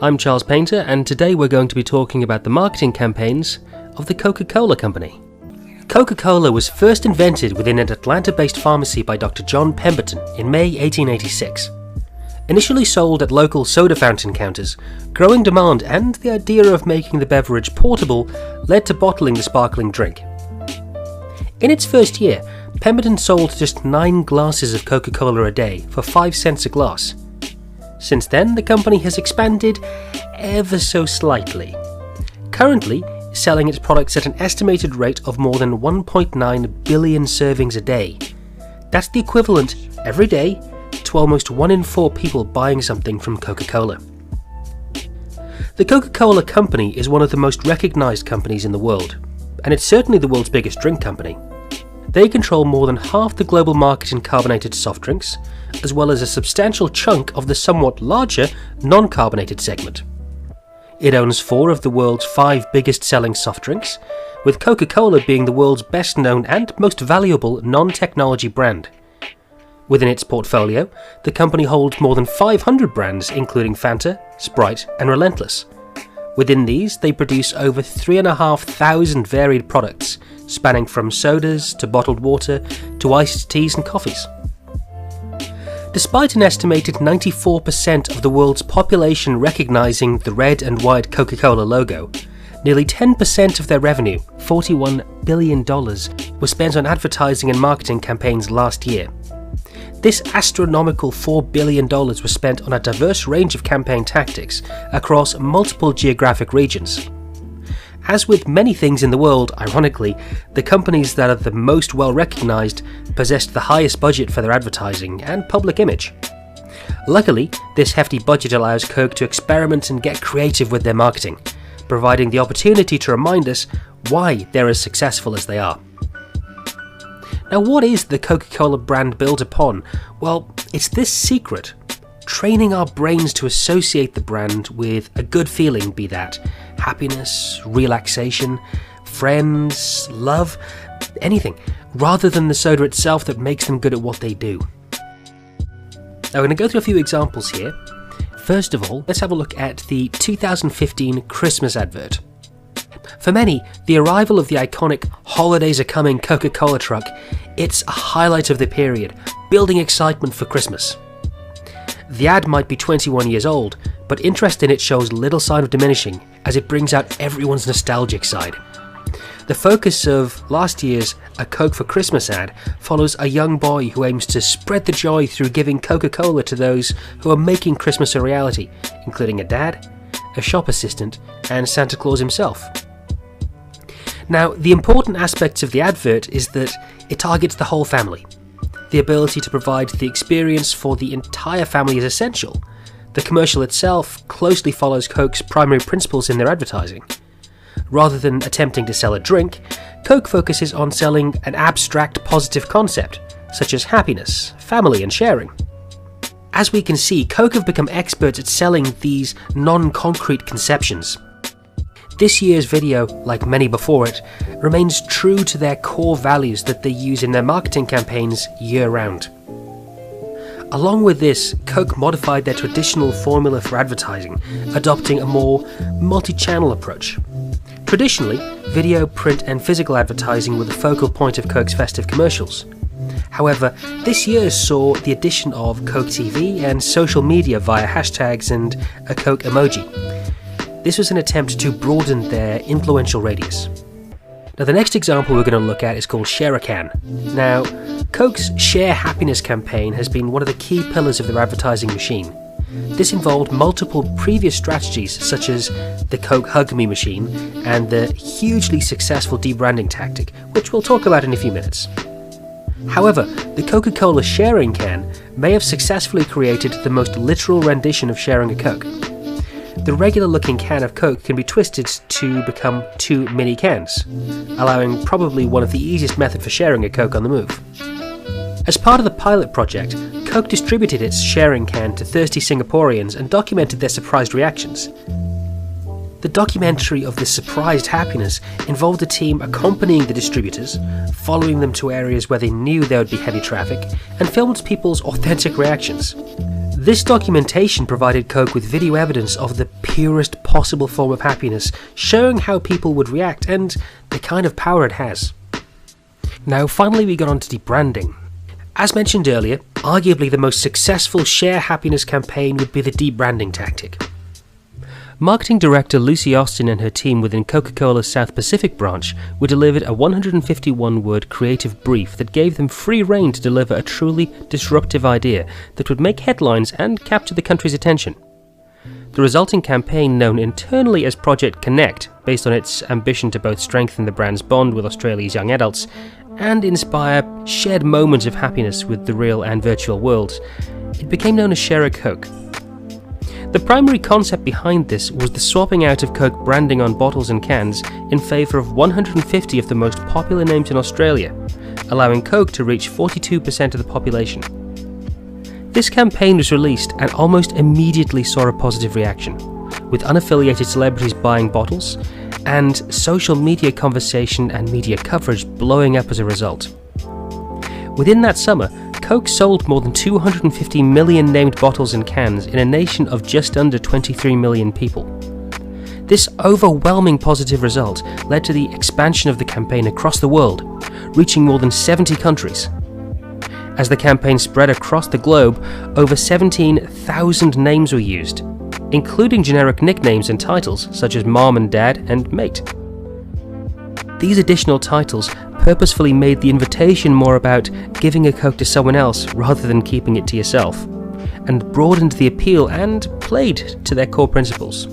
I'm Charles Painter, and today we're going to be talking about the marketing campaigns of the Coca-Cola Company. Coca-Cola was first invented within an Atlanta-based pharmacy by Dr. John Pemberton in May 1886. Initially sold at local soda fountain counters, growing demand and the idea of making the beverage portable led to bottling the sparkling drink. In its first year, Pemberton sold just 9 glasses of Coca-Cola a day for 5 cents a glass. Since then, the company has expanded ever so slightly, currently selling its products at an estimated rate of more than 1.9 billion servings a day. That's the equivalent, every day, to almost 1 in 4 people buying something from Coca-Cola. The Coca-Cola Company is one of the most recognised companies in the world, and it's certainly the world's biggest drink company. They control more than half the global market in carbonated soft drinks, as well as a substantial chunk of the somewhat larger non-carbonated segment. It owns 4 of the world's 5 biggest selling soft drinks, with Coca-Cola being the world's best known and most valuable non-technology brand. Within its portfolio, the company holds more than 500 brands including Fanta, Sprite and Relentless. Within these, they produce over 3,500 varied products, spanning from sodas to bottled water to iced teas and coffees. Despite an estimated 94% of the world's population recognising the red and white Coca-Cola logo, nearly 10% of their revenue, $41 billion, was spent on advertising and marketing campaigns last year. This astronomical $4 billion was spent on a diverse range of campaign tactics across multiple geographic regions. As with many things in the world, ironically, the companies that are the most well recognised possessed the highest budget for their advertising and public image. Luckily, this hefty budget allows Coke to experiment and get creative with their marketing, providing the opportunity to remind us why they're as successful as they are. Now, what is the Coca-Cola brand built upon? Well, it's this secret: training our brains to associate the brand with a good feeling, be that happiness, relaxation, friends, love, anything, rather than the soda itself that makes them good at what they do. Now, we're going to go through a few examples here. First of all, let's have a look at the 2015 Christmas advert. For many, the arrival of the iconic "Holidays Are Coming" Coca-Cola truck, it's a highlight of the period, building excitement for Christmas. The ad might be 21 years old, but interest in it shows little sign of diminishing as it brings out everyone's nostalgic side. The focus of last year's A Coke for Christmas ad follows a young boy who aims to spread the joy through giving Coca-Cola to those who are making Christmas a reality, including a dad, a shop assistant, and Santa Claus himself. Now, the important aspects of the advert is that it targets the whole family. The ability to provide the experience for the entire family is essential. The commercial itself closely follows Coke's primary principles in their advertising. Rather than attempting to sell a drink, Coke focuses on selling an abstract positive concept, such as happiness, family, and sharing. As we can see, Coke have become experts at selling these non-concrete conceptions. This year's video, like many before it, remains true to their core values that they use in their marketing campaigns year-round. Along with this, Coke modified their traditional formula for advertising, adopting a more multi-channel approach. Traditionally, video, print and physical advertising were the focal point of Coke's festive commercials. However, this year saw the addition of Coke TV and social media via hashtags and a Coke emoji. This was an attempt to broaden their influential radius. Now, the next example we're going to look at is called Share a Can. Now, Coke's Share Happiness campaign has been one of the key pillars of their advertising machine. This involved multiple previous strategies such as the Coke Hug Me machine and the hugely successful debranding tactic, which we'll talk about in a few minutes. However, the Coca-Cola Sharing Can may have successfully created the most literal rendition of sharing a Coke. The regular-looking can of Coke can be twisted to become 2 mini cans, allowing probably one of the easiest methods for sharing a Coke on the move. As part of the pilot project, Coke distributed its sharing can to thirsty Singaporeans and documented their surprised reactions. The documentary of this surprised happiness involved a team accompanying the distributors, following them to areas where they knew there would be heavy traffic, and filmed people's authentic reactions. This documentation provided Coke with video evidence of the purest possible form of happiness, showing how people would react and the kind of power it has. Now finally we got on to debranding. As mentioned earlier, arguably the most successful share happiness campaign would be the debranding tactic. Marketing director Lucy Austin and her team within Coca-Cola's South Pacific branch were delivered a 151-word creative brief that gave them free rein to deliver a truly disruptive idea that would make headlines and capture the country's attention. The resulting campaign, known internally as Project Connect, based on its ambition to both strengthen the brand's bond with Australia's young adults and inspire shared moments of happiness with the real and virtual worlds, it became known as Share a Coke. The primary concept behind this was the swapping out of Coke branding on bottles and cans in favour of 150 of the most popular names in Australia, allowing Coke to reach 42% of the population. This campaign was released and almost immediately saw a positive reaction, with unaffiliated celebrities buying bottles and social media conversation and media coverage blowing up as a result. Within that summer, Coke sold more than 250 million named bottles and cans in a nation of just under 23 million people. This overwhelming positive result led to the expansion of the campaign across the world, reaching more than 70 countries. As the campaign spread across the globe, over 17,000 names were used, including generic nicknames and titles such as Mom and Dad and Mate. These additional titles purposefully made the invitation more about giving a Coke to someone else rather than keeping it to yourself, and broadened the appeal and played to their core principles.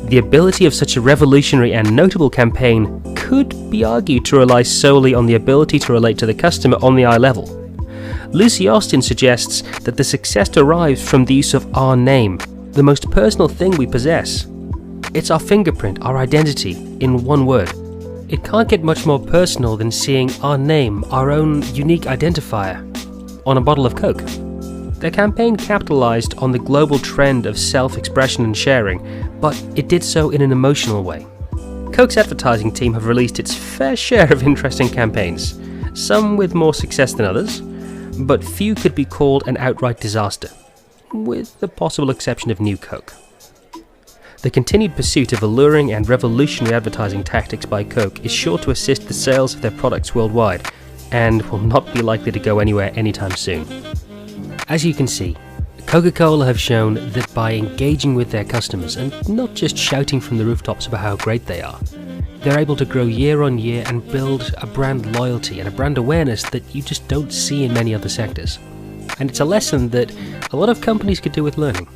The ability of such a revolutionary and notable campaign could be argued to rely solely on the ability to relate to the customer on the eye level. Lucy Austin suggests that the success derives from the use of our name, the most personal thing we possess. It's our fingerprint, our identity, in one word. It can't get much more personal than seeing our name, our own unique identifier, on a bottle of Coke. The campaign capitalized on the global trend of self-expression and sharing, but it did so in an emotional way. Coke's advertising team have released its fair share of interesting campaigns, some with more success than others, but few could be called an outright disaster, with the possible exception of New Coke. The continued pursuit of alluring and revolutionary advertising tactics by Coke is sure to assist the sales of their products worldwide, and will not be likely to go anywhere anytime soon. As you can see, Coca-Cola have shown that by engaging with their customers and not just shouting from the rooftops about how great they are, they're able to grow year on year and build a brand loyalty and a brand awareness that you just don't see in many other sectors. And it's a lesson that a lot of companies could do with learning.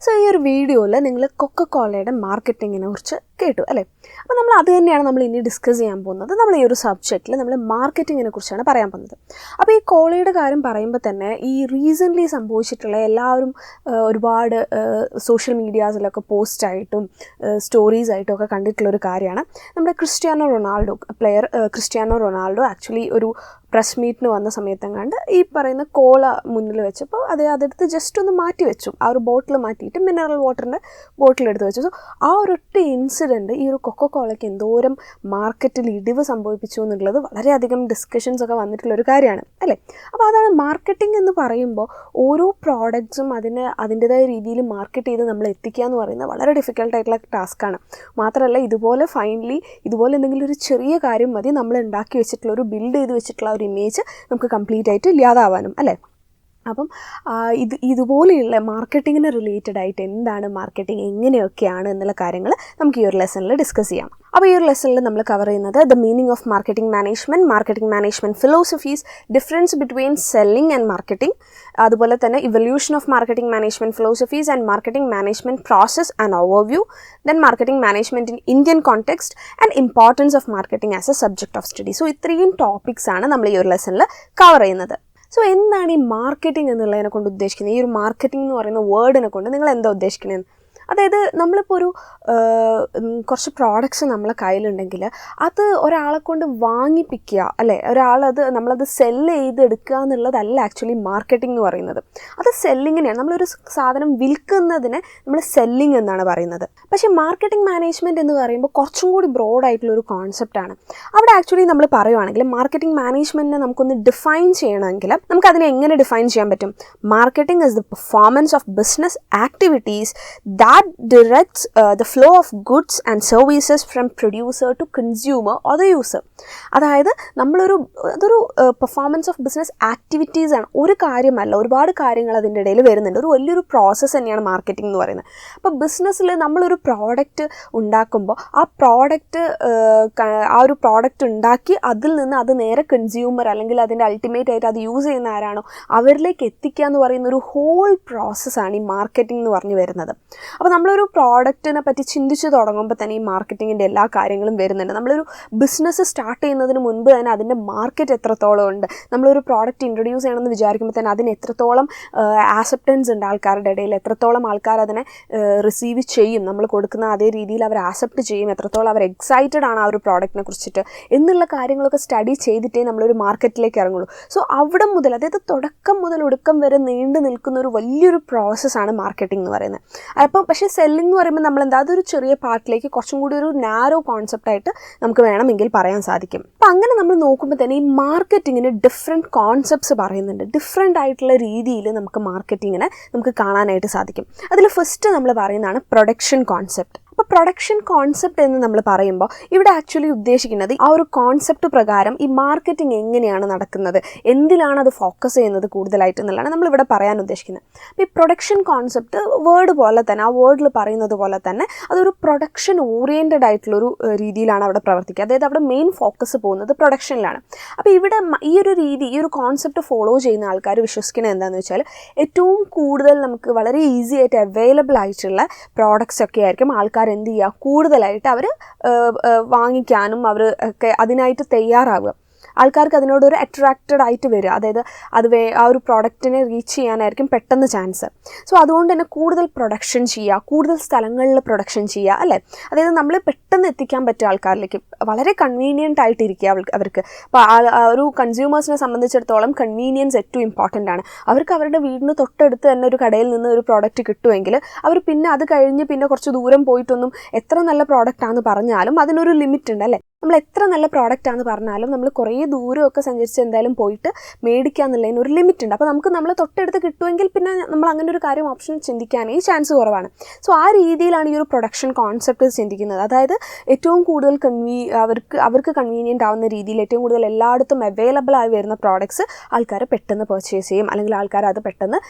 So, in this video, we will Coca-Cola marketing കേട്ടു അല്ലേ. അപ്പോൾ നമ്മൾ അത് തന്നെയാണ് നമ്മൾ ഇനി discuss ചെയ്യാൻ പോകുന്നത്. നമ്മൾ ഈ ഒരു സബ്ജക്റ്റിൽ നമ്മൾ മാർക്കറ്റിങ്ങിനെ കുറിച്ചാണ് പറയാൻ പോകുന്നത്. അപ്പോൾ ഈ കോളയുടെ കാര്യം പറയുമ്പോൾ തന്നെ ഈ റീസെൻ്റ്ലി സംഭവിച്ചിട്ടുള്ള എല്ലാവരും ഒരുപാട് സോഷ്യൽ മീഡിയാസിലൊക്കെ പോസ്റ്റായിട്ടും സ്റ്റോറീസായിട്ടും ഒക്കെ കണ്ടിട്ടുള്ളൊരു കാര്യമാണ് നമ്മുടെ ക്രിസ്ത്യാനോ റൊണാൾഡോ ആക്ച്വലി ഒരു പ്രസ് മീറ്റിന് വന്ന സമയത്തെങ്ങാണ്ട് ഈ പറയുന്ന കോള മുന്നിൽ വെച്ചപ്പോൾ അതെടുത്ത് ജസ്റ്റ് ഒന്ന് മാറ്റി വെച്ചു. ആ ഒരു ബോട്ടിൽ മാറ്റിയിട്ട് മിനറൽ വാട്ടറിൻ്റെ ബോട്ടിൽ എടുത്ത് വെച്ചു. സോ ആ ഒരൊറ്റ ഇൻസിഡൻറ്റ് ഈ ഒരു കൊക്കോകോളയ്ക്ക് എന്തോരം മാർക്കറ്റിൽ ഇടിവ് സംഭവിപ്പിച്ചു എന്നുള്ളത് വളരെയധികം ഡിസ്കഷൻസ് ഒക്കെ വന്നിട്ടുള്ളൊരു കാര്യമാണ് അല്ലേ. അപ്പോൾ അതാണ് മാർക്കറ്റിംഗ് എന്ന് പറയുമ്പോൾ ഓരോ പ്രോഡക്ട്സും അതിൻ്റെതായ രീതിയിൽ മാർക്കറ്റ് ചെയ്ത് നമ്മൾ എത്തിക്കുക എന്ന് പറയുന്നത് വളരെ ഡിഫിക്കൽട്ടായിട്ടുള്ള ടാസ്ക്കാണ്. മാത്രമല്ല ഇതുപോലെ ഫൈനലി ഇതുപോലെ എന്തെങ്കിലും ഒരു ചെറിയ കാര്യം മതി നമ്മൾ ഉണ്ടാക്കി വെച്ചിട്ടുള്ള ഒരു ബിൽഡ് ചെയ്ത് വെച്ചിട്ടുള്ള ഒരു ഇമേജ് നമുക്ക് കംപ്ലീറ്റ് ആയിട്ട് ഇല്ലാതാവാനും അല്ലേ. അപ്പം ഇതുപോലെയുള്ള മാർക്കറ്റിങ്ങിന് റിലേറ്റഡ് ആയിട്ട് എന്താണ് മാർക്കറ്റിംഗ്, എങ്ങനെയൊക്കെയാണ് എന്നുള്ള കാര്യങ്ങൾ നമുക്ക് ഈ ഒരു ലെസണിൽ ഡിസ്കസ് ചെയ്യാം. അപ്പോൾ ഈ ഒരു ലെസണിൽ നമ്മൾ കവർ ചെയ്യുന്നത് the meaning of marketing management philosophies, difference between selling and marketing, അതുപോലെ തന്നെ evolution of marketing management philosophies and marketing management process and overview, then marketing management in Indian context and importance of marketing as A subject of study. So ഇത്രയും topics ആണ് നമ്മൾ ഈ ഒരു ലെസണിൽ cover ചെയ്യുന്നത്. So എന്താണ് ഈ മാർക്കറ്റിംഗ് എന്നുള്ളതിനെ കൊണ്ട് ഉദ്ദേശിക്കുന്നത്? ഈ ഒരു മാർക്കറ്റിംഗ് എന്ന് പറയുന്ന വേർഡിനെ കൊണ്ട് നിങ്ങൾ എന്താ ഉദ്ദേശിക്കുന്നത്? അതായത് നമ്മളിപ്പോൾ ഒരു കുറച്ച് പ്രോഡക്ട്സ് നമ്മളെ കയ്യിലുണ്ടെങ്കിൽ അത് ഒരാളെ കൊണ്ട് വാങ്ങിപ്പിക്കുക അല്ലേ, നമ്മളത് സെല്ല് ചെയ്തെടുക്കുക എന്നുള്ളതല്ല ആക്ച്വലി മാർക്കറ്റിംഗ് എന്ന് പറയുന്നത്. അത് സെല്ലിങ്ങിനെയാണ്. നമ്മളൊരു സാധനം വിൽക്കുന്നതിനെ നമ്മൾ സെല്ലിംഗ് എന്നാണ് പറയുന്നത്. പക്ഷേ മാർക്കറ്റിംഗ് മാനേജ്മെൻറ്റ് എന്ന് പറയുമ്പോൾ കുറച്ചും കൂടി ബ്രോഡായിട്ടുള്ളൊരു കോൺസെപ്റ്റാണ്. അവിടെ ആക്ച്വലി നമ്മൾ പറയുവാണെങ്കിൽ മാർക്കറ്റിംഗ് മാനേജ്മെൻറ്റിനെ നമുക്കൊന്ന് ഡിഫൈൻ ചെയ്യണമെങ്കിൽ നമുക്കതിനെ എങ്ങനെ ഡിഫൈൻ ചെയ്യാൻ പറ്റും? Marketing is the performance of business activities that directs the flow of goods and services from producer to consumer or the user. അതായത് അതൊരു പെർഫോമൻസ് ഓഫ് ബിസിനസ് ആക്ടിവിറ്റീസ് ആണ്, ഒരു കാര്യമല്ല, ഒരുപാട് കാര്യങ്ങൾ അതിൻ്റെ ഇടയിൽ വരുന്നുണ്ട്. ഒരു വലിയൊരു പ്രോസസ്സ് തന്നെയാണ് മാർക്കറ്റിംഗ് എന്ന് പറയുന്നത്. അപ്പോൾ ബിസിനസ്സിൽ നമ്മളൊരു പ്രോഡക്റ്റ് ഉണ്ടാക്കുമ്പോൾ ആ ഒരു പ്രോഡക്റ്റ് ഉണ്ടാക്കി അതിൽ നിന്ന് അത് നേരെ കൺസ്യൂമർ അല്ലെങ്കിൽ അതിൻ്റെ അൾട്ടിമേറ്റ് ആയിട്ട് അത് യൂസ് ചെയ്യുന്ന ആരാണോ അവരിലേക്ക് എത്തിക്കുക എന്ന് പറയുന്ന ഒരു ഹോൾ പ്രോസസ്സാണ് ഈ മാർക്കറ്റിംഗ് എന്ന് പറഞ്ഞു വരുന്നത്. അപ്പോൾ നമ്മളൊരു പ്രോഡക്റ്റിനെ പറ്റി ചിന്തിച്ച് തുടങ്ങുമ്പോൾ തന്നെ ഈ മാർക്കറ്റിങ്ങിൻ്റെ എല്ലാ കാര്യങ്ങളും വരുന്നുണ്ട്. നമ്മളൊരു ബിസിനസ് സ്റ്റാർട്ട് ചെയ്യുന്നതിന് മുൻപ് തന്നെ അതിൻ്റെ മാർക്കറ്റ് എത്രത്തോളം ഉണ്ട്, നമ്മളൊരു പ്രോഡക്റ്റ് ഇൻട്രൊഡ്യൂസ് ചെയ്യണമെന്ന് വിചാരിക്കുമ്പോൾ തന്നെ അതിന് എത്രത്തോളം ആക്സെപ്റ്റൻസ് ഉണ്ട് ആൾക്കാരുടെ ഇടയിൽ, എത്രത്തോളം ആൾക്കാർ അതിനെ റിസീവ് ചെയ്യും, നമ്മൾ കൊടുക്കുന്ന അതേ രീതിയിൽ അവർ ആക്സെപ്റ്റ് ചെയ്യും, എത്രത്തോളം അവർ എക്സൈറ്റഡ് ആണ് ആ ഒരു പ്രോഡക്റ്റിനെ കുറിച്ചിട്ട് എന്നുള്ള കാര്യങ്ങളൊക്കെ സ്റ്റഡി ചെയ്തിട്ടേ നമ്മളൊരു മാർക്കറ്റിലേക്ക് ഇറങ്ങുള്ളൂ. സോ അവിടെ മുതൽ, അതായത് തുടക്കം മുതൽ ഒടുക്കം വരെ നീണ്ടു നിൽക്കുന്ന ഒരു വലിയൊരു പ്രോസസ്സാണ് മാർക്കറ്റിംഗ് എന്ന് പറയുന്നത്. അപ്പം പക്ഷേ സെല്ലിംഗ് എന്ന് പറയുമ്പോൾ നമ്മളെന്താ അതൊരു ചെറിയ പാർട്ടിലേക്ക് കുറച്ചും കൂടി ഒരു നാരോ കോൺസെപ്റ്റായിട്ട് നമുക്ക് വേണമെങ്കിൽ പറയാൻ സാധിക്കും. അപ്പം അങ്ങനെ നമ്മൾ നോക്കുമ്പോൾ തന്നെ ഈ മാർക്കറ്റിങ്ങിന് ഡിഫറെൻറ്റ് കോൺസെപ്റ്റ്സ് പറയുന്നുണ്ട്. ഡിഫറെൻ്റ് ആയിട്ടുള്ള രീതിയിൽ നമുക്ക് മാർക്കറ്റിങ്ങിനെ നമുക്ക് കാണാനായിട്ട് സാധിക്കും. അതിൽ ഫസ്റ്റ് നമ്മൾ പറയുന്നതാണ് പ്രൊഡക്ഷൻ കോൺസെപ്റ്റ്. അപ്പോൾ പ്രൊഡക്ഷൻ കോൺസെപ്റ്റ് എന്ന് നമ്മൾ പറയുമ്പോൾ ഇവിടെ ആക്ച്വലി ഉദ്ദേശിക്കുന്നത് ആ ഒരു കോൺസെപ്റ്റ് പ്രകാരം ഈ മാർക്കറ്റിംഗ് എങ്ങനെയാണ് നടക്കുന്നത്, എന്തിലാണ് അത് ഫോക്കസ് ചെയ്യുന്നത് കൂടുതലായിട്ട് എന്നുള്ളതാണ് നമ്മളിവിടെ പറയാൻ ഉദ്ദേശിക്കുന്നത്. അപ്പോൾ ഈ പ്രൊഡക്ഷൻ കോൺസെപ്റ്റ് വേർഡ് പോലെ തന്നെ, ആ വേർഡിൽ പറയുന്നത് പോലെ തന്നെ അതൊരു പ്രൊഡക്ഷൻ ഓറിയൻറ്റഡ് ആയിട്ടുള്ളൊരു രീതിയിലാണ് അവിടെ പ്രവർത്തിക്കുക. അതായത് അവിടെ മെയിൻ ഫോക്കസ് പോകുന്നത് പ്രൊഡക്ഷനിലാണ്. അപ്പോൾ ഇവിടെ ഈ ഒരു കോൺസെപ്റ്റ് ഫോളോ ചെയ്യുന്ന ആൾക്കാർ വിശ്വസിക്കുന്നത് എന്താണെന്ന് വെച്ചാൽ ഏറ്റവും കൂടുതൽ നമുക്ക് വളരെ ഈസി ആയിട്ട് അവൈലബിൾ ആയിട്ടുള്ള പ്രോഡക്റ്റ്സ് ഒക്കെ ആയിരിക്കും ആൾക്കാർ എന്ത് ചെയ്യുക, കൂടുതലായിട്ട് അവർ വാങ്ങിക്കാനും അവർ ഒക്കെ അതിനായിട്ട് തയ്യാറാവുക. ആൾക്കാർക്ക് അതിനോടൊരു അട്രാക്റ്റഡ് ആയിട്ട് വരിക. അതായത് ആ ഒരു പ്രോഡക്റ്റിനെ റീച്ച് ചെയ്യാനായിരിക്കും പെട്ടെന്ന് ചാൻസ്. സോ അതുകൊണ്ട് തന്നെ കൂടുതൽ പ്രൊഡക്ഷൻ ചെയ്യുക, കൂടുതൽ സ്ഥലങ്ങളിൽ പ്രൊഡക്ഷൻ ചെയ്യുക അല്ലേ. അതായത് നമ്മൾ പെട്ടെന്ന് എത്തിക്കാൻ പറ്റുക ആൾക്കാരിലേക്ക്, വളരെ കൺവീനിയൻ്റ് ആയിട്ടിരിക്കുക അവർക്ക്. അപ്പോൾ ഒരു കൺസ്യൂമേഴ്സിനെ സംബന്ധിച്ചിടത്തോളം കൺവീനിയൻസ് ഏറ്റവും ഇമ്പോർട്ടൻ്റ് ആണ്. അവർക്ക് അവരുടെ വീടിന് തൊട്ടടുത്ത് തന്നെ ഒരു കടയിൽ നിന്ന് ഒരു പ്രോഡക്റ്റ് കിട്ടുമെങ്കിൽ അവർ പിന്നെ അത് കഴിഞ്ഞ് പിന്നെ കുറച്ച് ദൂരം പോയിട്ടൊന്നും എത്ര നല്ല പ്രോഡക്റ്റാണെന്ന് പറഞ്ഞാലും അതിനൊരു ലിമിറ്റ് ഉണ്ട് അല്ലേ. നമ്മൾ എത്ര നല്ല പ്രോഡക്റ്റാണെന്ന് പറഞ്ഞാലും നമ്മൾ കുറേ ദൂരമൊക്കെ സഞ്ചരിച്ച് എന്തായാലും പോയിട്ട് മേടിക്കുക എന്നുള്ളതിന് ഒരു ലിമിറ്റ് ഉണ്ട്. അപ്പോൾ നമുക്ക് നമ്മൾ തൊട്ടടുത്ത് കിട്ടുമെങ്കിൽ പിന്നെ നമ്മൾ അങ്ങനെ ഒരു കാര്യം ഓപ്ഷൻ ചിന്തിക്കാനേ ചാൻസ് കുറവാണ്. സോ ആ രീതിയിലാണ് ഈ ഒരു പ്രൊഡക്ഷൻ കോൺസെപ്റ്റ് ചിന്തിക്കുന്നത്. അതായത് ഏറ്റവും കൂടുതൽ അവർക്ക് കൺവീനിയൻ്റ് ആവുന്ന രീതിയിൽ ഏറ്റവും കൂടുതൽ എല്ലായിടത്തും അവൈലബിൾ ആയി വരുന്ന പ്രോഡക്ട്സ് ആൾക്കാർ പെട്ടെന്ന് പർച്ചേസ് ചെയ്യും, അല്ലെങ്കിൽ ആൾക്കാർ അത് പെട്ടെന്ന്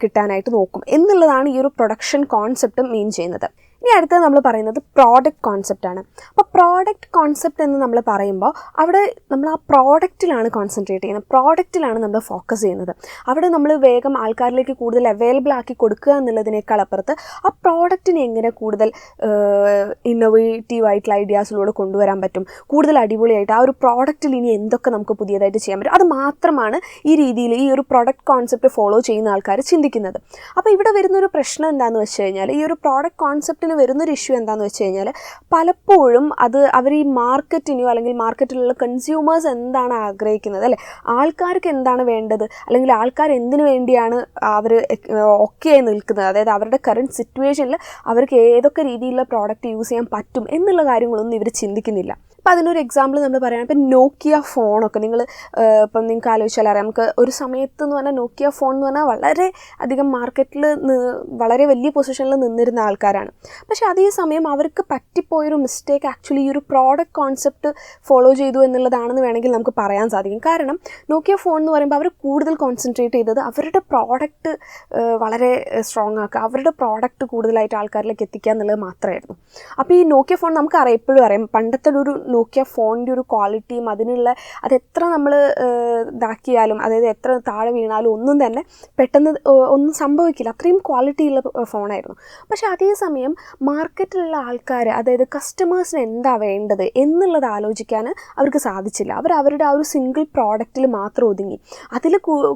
കിട്ടാനായിട്ട് നോക്കും എന്നുള്ളതാണ് ഈ ഒരു പ്രൊഡക്ഷൻ കോൺസെപ്റ്റ് മീൻ ചെയ്യുന്നത്. ഇനി അടുത്തത് നമ്മൾ പറയുന്നത് പ്രോഡക്റ്റ് കോൺസെപ്റ്റാണ്. അപ്പോൾ പ്രോഡക്റ്റ് കോൺസെപ്റ്റ് എന്ന് നമ്മൾ പറയുമ്പോൾ അവിടെ നമ്മൾ ആ പ്രോഡക്റ്റിലാണ് കോൺസെൻട്രേറ്റ് ചെയ്യുന്നത്, പ്രോഡക്റ്റിലാണ് നമ്മൾ ഫോക്കസ് ചെയ്യുന്നത്. അവിടെ നമ്മൾ വേഗം ആൾക്കാരിലേക്ക് കൂടുതൽ അവൈലബിൾ ആക്കി കൊടുക്കുക എന്നുള്ളതിനേക്കാൾ അപ്പുറത്ത് ആ പ്രോഡക്റ്റിനെ എങ്ങനെ കൂടുതൽ ഇന്നോവേറ്റീവ് ആയിട്ടുള്ള ഐഡിയാസിലൂടെ കൊണ്ടുവരാൻ പറ്റും, കൂടുതൽ അടിപൊളിയായിട്ട് ആ ഒരു പ്രോഡക്റ്റിൽ ഇനി എന്തൊക്കെ നമുക്ക് പുതിയതായിട്ട് ചെയ്യാൻ പറ്റും, അത് മാത്രമാണ് ഈ രീതിയിൽ ഈ ഒരു പ്രോഡക്റ്റ് കോൺസെപ്റ്റ് ഫോളോ ചെയ്യുന്ന ആൾക്കാർ ചിന്തിക്കുന്നത്. അപ്പോൾ ഇവിടെ വരുന്നൊരു പ്രശ്നം എന്താണെന്ന് വെച്ച് കഴിഞ്ഞാൽ, ഈ ഒരു പ്രോഡക്റ്റ് കോൺസെപ്റ്റ് വരുന്നൊരു ഇഷ്യൂ എന്താണെന്ന് വെച്ച് കഴിഞ്ഞാൽ പലപ്പോഴും അവർ ഈ മാർക്കറ്റിനെയോ അല്ലെങ്കിൽ മാർക്കറ്റിലുള്ള കൺസ്യൂമേഴ്സ് എന്താണ് ആഗ്രഹിക്കുന്നത് അല്ലേ, ആൾക്കാർക്ക് എന്താണ് വേണ്ടത്, അല്ലെങ്കിൽ ആൾക്കാർ എന്തിനു വേണ്ടിയാണ് അവർ ഓക്കെ ആയി നിൽക്കുന്നത്, അതായത് അവരുടെ കറണ്ട് സിറ്റുവേഷനിൽ അവർക്ക് ഏതൊക്കെ രീതിയിലുള്ള പ്രോഡക്റ്റ് യൂസ് ചെയ്യാൻ പറ്റും എന്നുള്ള കാര്യങ്ങളൊന്നും ഇവർ ചിന്തിക്കുന്നില്ല. അപ്പോൾ അതിനൊരു എക്സാമ്പിൾ നമ്മൾ പറയുകയാണ്. ഇപ്പം നോക്കിയ ഫോണൊക്കെ ഇപ്പം നിങ്ങൾക്ക് ആലോചിച്ചാൽ അറിയാം, നമുക്ക് ഒരു സമയത്ത് എന്ന് പറഞ്ഞാൽ നോക്കിയ ഫോൺ എന്ന് പറഞ്ഞാൽ വളരെ അധികം മാർക്കറ്റിൽ വളരെ വലിയ പൊസിഷനിൽ നിന്നിരുന്ന ആൾക്കാരാണ്. പക്ഷേ അതേസമയം അവർക്ക് പറ്റിപ്പോയൊരു മിസ്റ്റേക്ക് ആക്ച്വലി ഈ ഒരു പ്രോഡക്റ്റ് കോൺസെപ്റ്റ് ഫോളോ ചെയ്തു എന്നുള്ളതാണെന്ന് വേണമെങ്കിൽ നമുക്ക് പറയാൻ സാധിക്കും. കാരണം നോക്കിയ ഫോൺ എന്ന് പറയുമ്പോൾ അവർ കൂടുതൽ കോൺസെൻട്രേറ്റ് ചെയ്തത് അവരുടെ പ്രോഡക്റ്റ് വളരെ സ്ട്രോങ് ആക്കുക, അവരുടെ പ്രോഡക്റ്റ് കൂടുതലായിട്ട് ആൾക്കാരിലേക്ക് എത്തിക്കുക എന്നുള്ളത് മാത്രമായിരുന്നു. അപ്പോൾ ഈ നോക്കിയ ഫോൺ നമുക്കറിയാം, എപ്പോഴും അറിയാം, പണ്ടത്തെ ഒരു നോക്കിയ ഫോണിൻ്റെ ഒരു ക്വാളിറ്റിയും അതിനുള്ള അതെത്ര നമ്മൾ ഇതാക്കിയാലും, അതായത് എത്ര താഴെ വീണാലും ഒന്നും തന്നെ പെട്ടെന്ന് ഒന്നും സംഭവിക്കില്ല. അത്രയും ക്വാളിറ്റിയുള്ള ഫോണായിരുന്നു. പക്ഷേ അതേസമയം മാർക്കറ്റിലുള്ള ആൾക്കാർ, അതായത് കസ്റ്റമേഴ്സിന് എന്താ വേണ്ടത് എന്നുള്ളത് ആലോചിക്കാൻ അവർക്ക് സാധിച്ചില്ല. അവരുടെ ആ ഒരു സിംഗിൾ പ്രോഡക്റ്റിൽ മാത്രം ഒതുങ്ങി. അതിൽ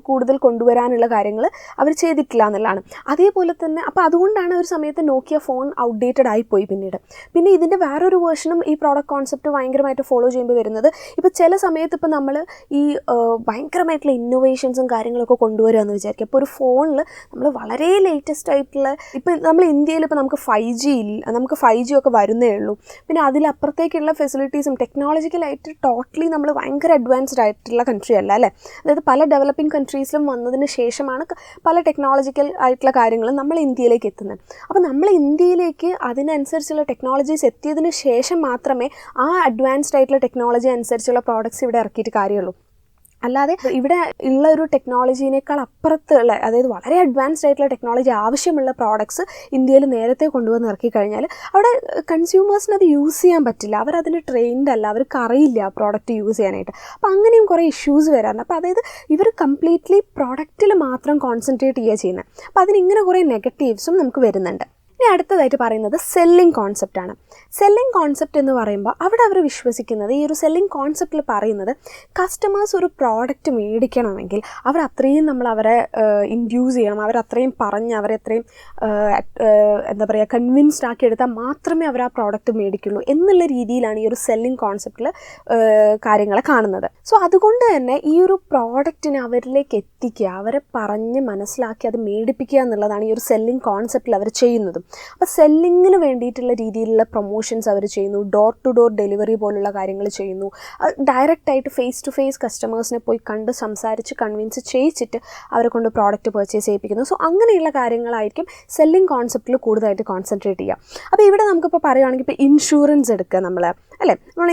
കൂടുതൽ കൊണ്ടുവരാനുള്ള കാര്യങ്ങൾ അവർ ചെയ്തിട്ടില്ല എന്നുള്ളതാണ്. അതേപോലെ തന്നെ അപ്പോൾ അതുകൊണ്ടാണ് ഒരു സമയത്ത് നോക്കിയ ഫോൺ ഔട്ട്ഡേറ്റഡ് ആയിപ്പോയി. പിന്നെ ഇതിൻ്റെ വേറൊരു വേർഷനും ഈ പ്രോഡക്റ്റ് കോൺസെപ്റ്റ് ഭയങ്കരമായിട്ട് ഫോളോ ചെയ്യുമ്പോൾ വരുന്നത്, ഇപ്പോൾ ചില സമയത്ത് ഇപ്പോൾ നമ്മൾ ഈ ഭയങ്കരമായിട്ടുള്ള ഇന്നോവേഷൻസും കാര്യങ്ങളൊക്കെ കൊണ്ടുവരിക എന്ന് വിചാരിക്കുക. ഇപ്പോൾ ഒരു ഫോണിൽ നമ്മൾ വളരെ ലേറ്റസ്റ്റ് ആയിട്ടുള്ള, ഇപ്പോൾ നമ്മൾ ഇന്ത്യയിൽ ഇപ്പോൾ നമുക്ക് 5G ഇല്ല, നമുക്ക് 5G ഒക്കെ വരുന്നേ ഉള്ളൂ. പിന്നെ അതിലപ്പുറത്തേക്കുള്ള ഫെസിലിറ്റീസും ടെക്നോളജിക്കലായിട്ട് ടോട്ടലി നമ്മൾ ഭയങ്കര അഡ്വാൻസ്ഡ് ആയിട്ടുള്ള കൺട്രി അല്ല അല്ലേ. അതായത് പല ഡെവലപ്പിംഗ് കൺട്രീസിലും വന്നതിന് ശേഷമാണ് പല ടെക്നോളജിക്കൽ ആയിട്ടുള്ള കാര്യങ്ങളും നമ്മൾ ഇന്ത്യയിലേക്ക് എത്തുന്നത്. അപ്പോൾ നമ്മൾ ഇന്ത്യയിലേക്ക് അതിനനുസരിച്ചുള്ള ടെക്നോളജീസ് എത്തിയതിന് ശേഷം മാത്രമേ ആ അഡ്വാൻസ്ഡ് ആയിട്ടുള്ള ടെക്നോളജി അനുസരിച്ചുള്ള പ്രോഡക്റ്റ്സ് ഇവിടെ ഇറക്കിയിട്ട് കാര്യമുള്ളൂ. അല്ലാതെ ഇവിടെ ഉള്ള ഒരു ടെക്നോളജീനേക്കാൾ അപ്പുറത്തുള്ള, അതായത് വളരെ അഡ്വാൻസ്ഡ് ആയിട്ടുള്ള ടെക്നോളജി ആവശ്യമുള്ള പ്രോഡക്ട്സ് ഇന്ത്യയിൽ നേരത്തെ കൊണ്ടുവന്ന് ഇറക്കി കഴിഞ്ഞാൽ അവിടെ കൺസ്യൂമേഴ്സിന് അത് യൂസ് ചെയ്യാൻ പറ്റില്ല. അവരതിന് ട്രെയിൻഡ് അല്ല, അവർക്ക് അറിയില്ല ആ പ്രോഡക്റ്റ് യൂസ് ചെയ്യാനായിട്ട്. അപ്പോൾ അങ്ങനെയും കുറേ ഇഷ്യൂസ് വരാറുണ്ട്. അപ്പോൾ അതായത് ഇവർ കംപ്ലീറ്റ്ലി പ്രോഡക്റ്റിൽ മാത്രം കോൺസെൻട്രേറ്റ് ചെയ്യുക ചെയ്യുന്നത്. അപ്പോൾ അതിനിങ്ങനെ കുറേ നെഗറ്റീവ്സും നമുക്ക് വരുന്നുണ്ട്. ഇനി അടുത്തതായിട്ട് പറയുന്നത് സെല്ലിംഗ് കോൺസെപ്റ്റാണ്. സെല്ലിംഗ് കോൺസെപ്റ്റ് എന്ന് പറയുമ്പോൾ അവിടെ അവർ വിശ്വസിക്കുന്നത്, ഈ ഒരു സെല്ലിംഗ് കോൺസെപ്റ്റിൽ പറയുന്നത്, കസ്റ്റമേഴ്സ് ഒരു പ്രോഡക്റ്റ് മേടിക്കണമെങ്കിൽ അവർ അത്രയും നമ്മൾ അവരെ ഇൻഡ്യൂസ് ചെയ്യണം, അവരത്രയും പറഞ്ഞ് അവരെ അത്രയും എന്താ പറയുക കൺവിൻസ്ഡ് ആക്കി എടുത്താൽ മാത്രമേ അവർ ആ പ്രോഡക്റ്റ് മേടിക്കുള്ളൂ എന്നുള്ള രീതിയിലാണ് ഈ ഒരു സെല്ലിംഗ് കോൺസെപ്റ്റിൽ കാര്യങ്ങളെ കാണുന്നത്. സോ അതുകൊണ്ട് തന്നെ ഈ ഒരു പ്രോഡക്റ്റിനെ അവരിലേക്ക് എത്തിക്കുക, അവരെ പറഞ്ഞ് മനസ്സിലാക്കി അത് മേടിപ്പിക്കുക എന്നുള്ളതാണ് ഈ ഒരു സെല്ലിംഗ് കോൺസെപ്റ്റിൽ അവർ ചെയ്യുന്നതും. അപ്പോൾ സെല്ലിങ്ങിന് വേണ്ടിയിട്ടുള്ള രീതിയിലുള്ള പ്രൊമോഷൻസ് അവർ ചെയ്യുന്നു, ഡോർ ടു ഡോർ ഡെലിവറി പോലുള്ള കാര്യങ്ങൾ ചെയ്യുന്നു, ഡയറക്റ്റായിട്ട് ഫേസ് ടു ഫേസ് കസ്റ്റമേഴ്സിനെ പോയി കണ്ട് സംസാരിച്ച് കൺവിൻസ് ചെയ്യിച്ചിട്ട് അവരെ കൊണ്ട് പ്രോഡക്റ്റ് പർച്ചേസ് ചെയ്യിപ്പിക്കുന്നു. സോ അങ്ങനെയുള്ള കാര്യങ്ങളായിരിക്കും സെല്ലിംഗ് കോൺസെപ്റ്റിൽ കൂടുതലായിട്ട് കോൺസെൻട്രേറ്റ് ചെയ്യുക. അപ്പോൾ ഇവിടെ നമുക്കിപ്പോൾ പറയുകയാണെങ്കിൽ ഇപ്പോൾ ഇൻഷുറൻസ് എടുക്കുക, നമ്മൾ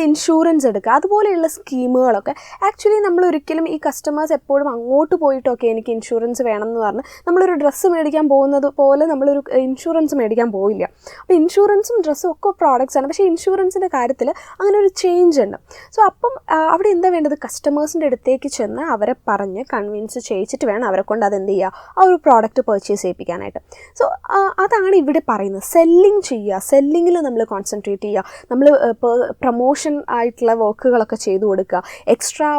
ഇൻഷുറൻസ് എടുക്കുക, അതുപോലെയുള്ള സ്കീമുകളൊക്കെ ആക്ച്വലി നമ്മൾ ഒരിക്കലും ഈ കസ്റ്റമേഴ്സ് എപ്പോഴും അങ്ങോട്ട് പോയിട്ടൊക്കെ എനിക്ക് ഇൻഷുറൻസ് വേണം എന്ന് പറഞ്ഞ് നമ്മളൊരു ഡ്രസ്സ് മേടിക്കാൻ പോകുന്നത് പോലെ നമ്മളൊരു ഇൻഷുറൻസ് മേടിക്കാൻ പോയില്ല. അപ്പോൾ ഇൻഷുറൻസും ഡ്രസ്സും ഒക്കെ പ്രോഡക്റ്റ്സ് ആണ്. പക്ഷേ ഇൻഷുറൻസിൻ്റെ കാര്യത്തിൽ അങ്ങനെ ഒരു ചേഞ്ച് ഉണ്ട്. സോ അപ്പം അവിടെ എന്താ വേണ്ടത്, കസ്റ്റമേഴ്സിൻ്റെ അടുത്തേക്ക് ചെന്ന് അവരെ പറഞ്ഞ് കൺവിൻസ് ചെയ്യിച്ചിട്ട് വേണം അവരെ കൊണ്ട് അതെന്ത് ചെയ്യുക, ആ ഒരു പ്രോഡക്റ്റ് പർച്ചേസ് ചെയ്യിപ്പിക്കാനായിട്ട്. സോ അതാണ് ഇവിടെ പറയുന്നത്, സെല്ലിങ് ചെയ്യുക, സെല്ലിങ്ങിൽ നമ്മൾ കോൺസെൻട്രേറ്റ് ചെയ്യുക, നമ്മൾ പ്രൊമോഷൻ ആയിട്ടുള്ള വർക്കുകളൊക്കെ ചെയ്തു കൊടുക്കുക, എക്സ്ട്രാ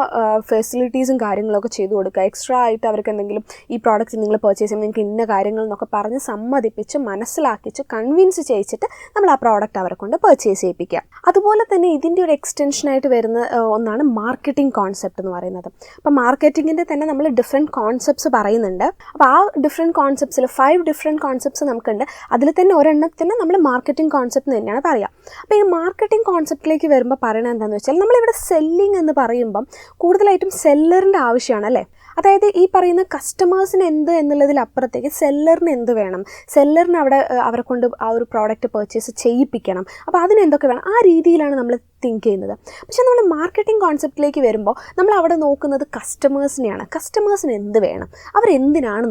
ഫെസിലിറ്റീസും കാര്യങ്ങളൊക്കെ ചെയ്തു കൊടുക്കുക, എക്സ്ട്രാ ആയിട്ട് അവർക്ക് എന്തെങ്കിലും ഈ പ്രോഡക്റ്റ് നിങ്ങൾ പർച്ചേസ് ചെയ്യുമ്പോൾ നിങ്ങൾക്ക് ഇന്ന കാര്യങ്ങൾ എന്നൊക്കെ പറഞ്ഞ് സമ്മതിപ്പിച്ച് മനസ്സിലാക്കിച്ച് കൺവിൻസ് ചെയ്യിച്ചിട്ട് നമ്മൾ ആ പ്രോഡക്റ്റ് അവരെ കൊണ്ട് പർച്ചേസ് ചെയ്യിപ്പിക്കുക. അതുപോലെ തന്നെ ഇതിൻ്റെ ഒരു എക്സ്റ്റൻഷനായിട്ട് വരുന്ന ഒന്നാണ് മാർക്കറ്റിംഗ് കോൺസെപ്റ്റ് എന്ന് പറയുന്നത്. അപ്പോൾ മാർക്കറ്റിങ്ങിൻ്റെ തന്നെ നമ്മൾ ഡിഫറെൻറ്റ് കോൺസെപ്റ്റ്സ് പറയുന്നുണ്ട്. അപ്പോൾ ആ ഡിഫറെൻറ്റ് കോൺസെപ്റ്റ്സിൽ 5 ഡിഫറെൻറ്റ് കോൺസെപ്റ്റ്സ് നമുക്കുണ്ട്. അതിൽ തന്നെ ഒരെണ്ണത്തിന് നമ്മൾ മാർക്കറ്റിംഗ് കോൺസെപ്റ്റ് എന്ന് തന്നെയാണ് പറയുക. അപ്പോൾ ഈ മാർക്കറ്റിംഗ് കോൺസെപ്റ്റിലേക്ക് വരുമ്പോൾ പറയണത് എന്താണെന്ന് വെച്ചാൽ, നമ്മളിവിടെ സെല്ലിംഗ് എന്ന് പറയുമ്പം കൂടുതലായിട്ടും സെല്ലറിൻ്റെ ആവശ്യമാണ് അല്ലേ. അതായത് ഈ പറയുന്ന കസ്റ്റമേഴ്സിന് എന്ത് എന്നുള്ളതിലപ്പുറത്തേക്ക് സെല്ലറിന് എന്ത് വേണം, സെല്ലറിന് അവിടെ അവരെ കൊണ്ട് ആ ഒരു പ്രോഡക്റ്റ് പർച്ചേസ് ചെയ്യിപ്പിക്കണം. അപ്പോൾ അതിനെന്തൊക്കെ വേണം, ആ രീതിയിലാണ് നമ്മൾ തിങ്ക് ചെയ്യുന്നത്. പക്ഷേ നമ്മൾ മാർക്കറ്റിംഗ് കോൺസെപ്റ്റിലേക്ക് വരുമ്പോൾ നമ്മൾ അവിടെ നോക്കുന്നത് കസ്റ്റമേഴ്സിനെയാണ്. കസ്റ്റമേഴ്സിന് എന്ത് വേണം, അവരെന്തിനാണ്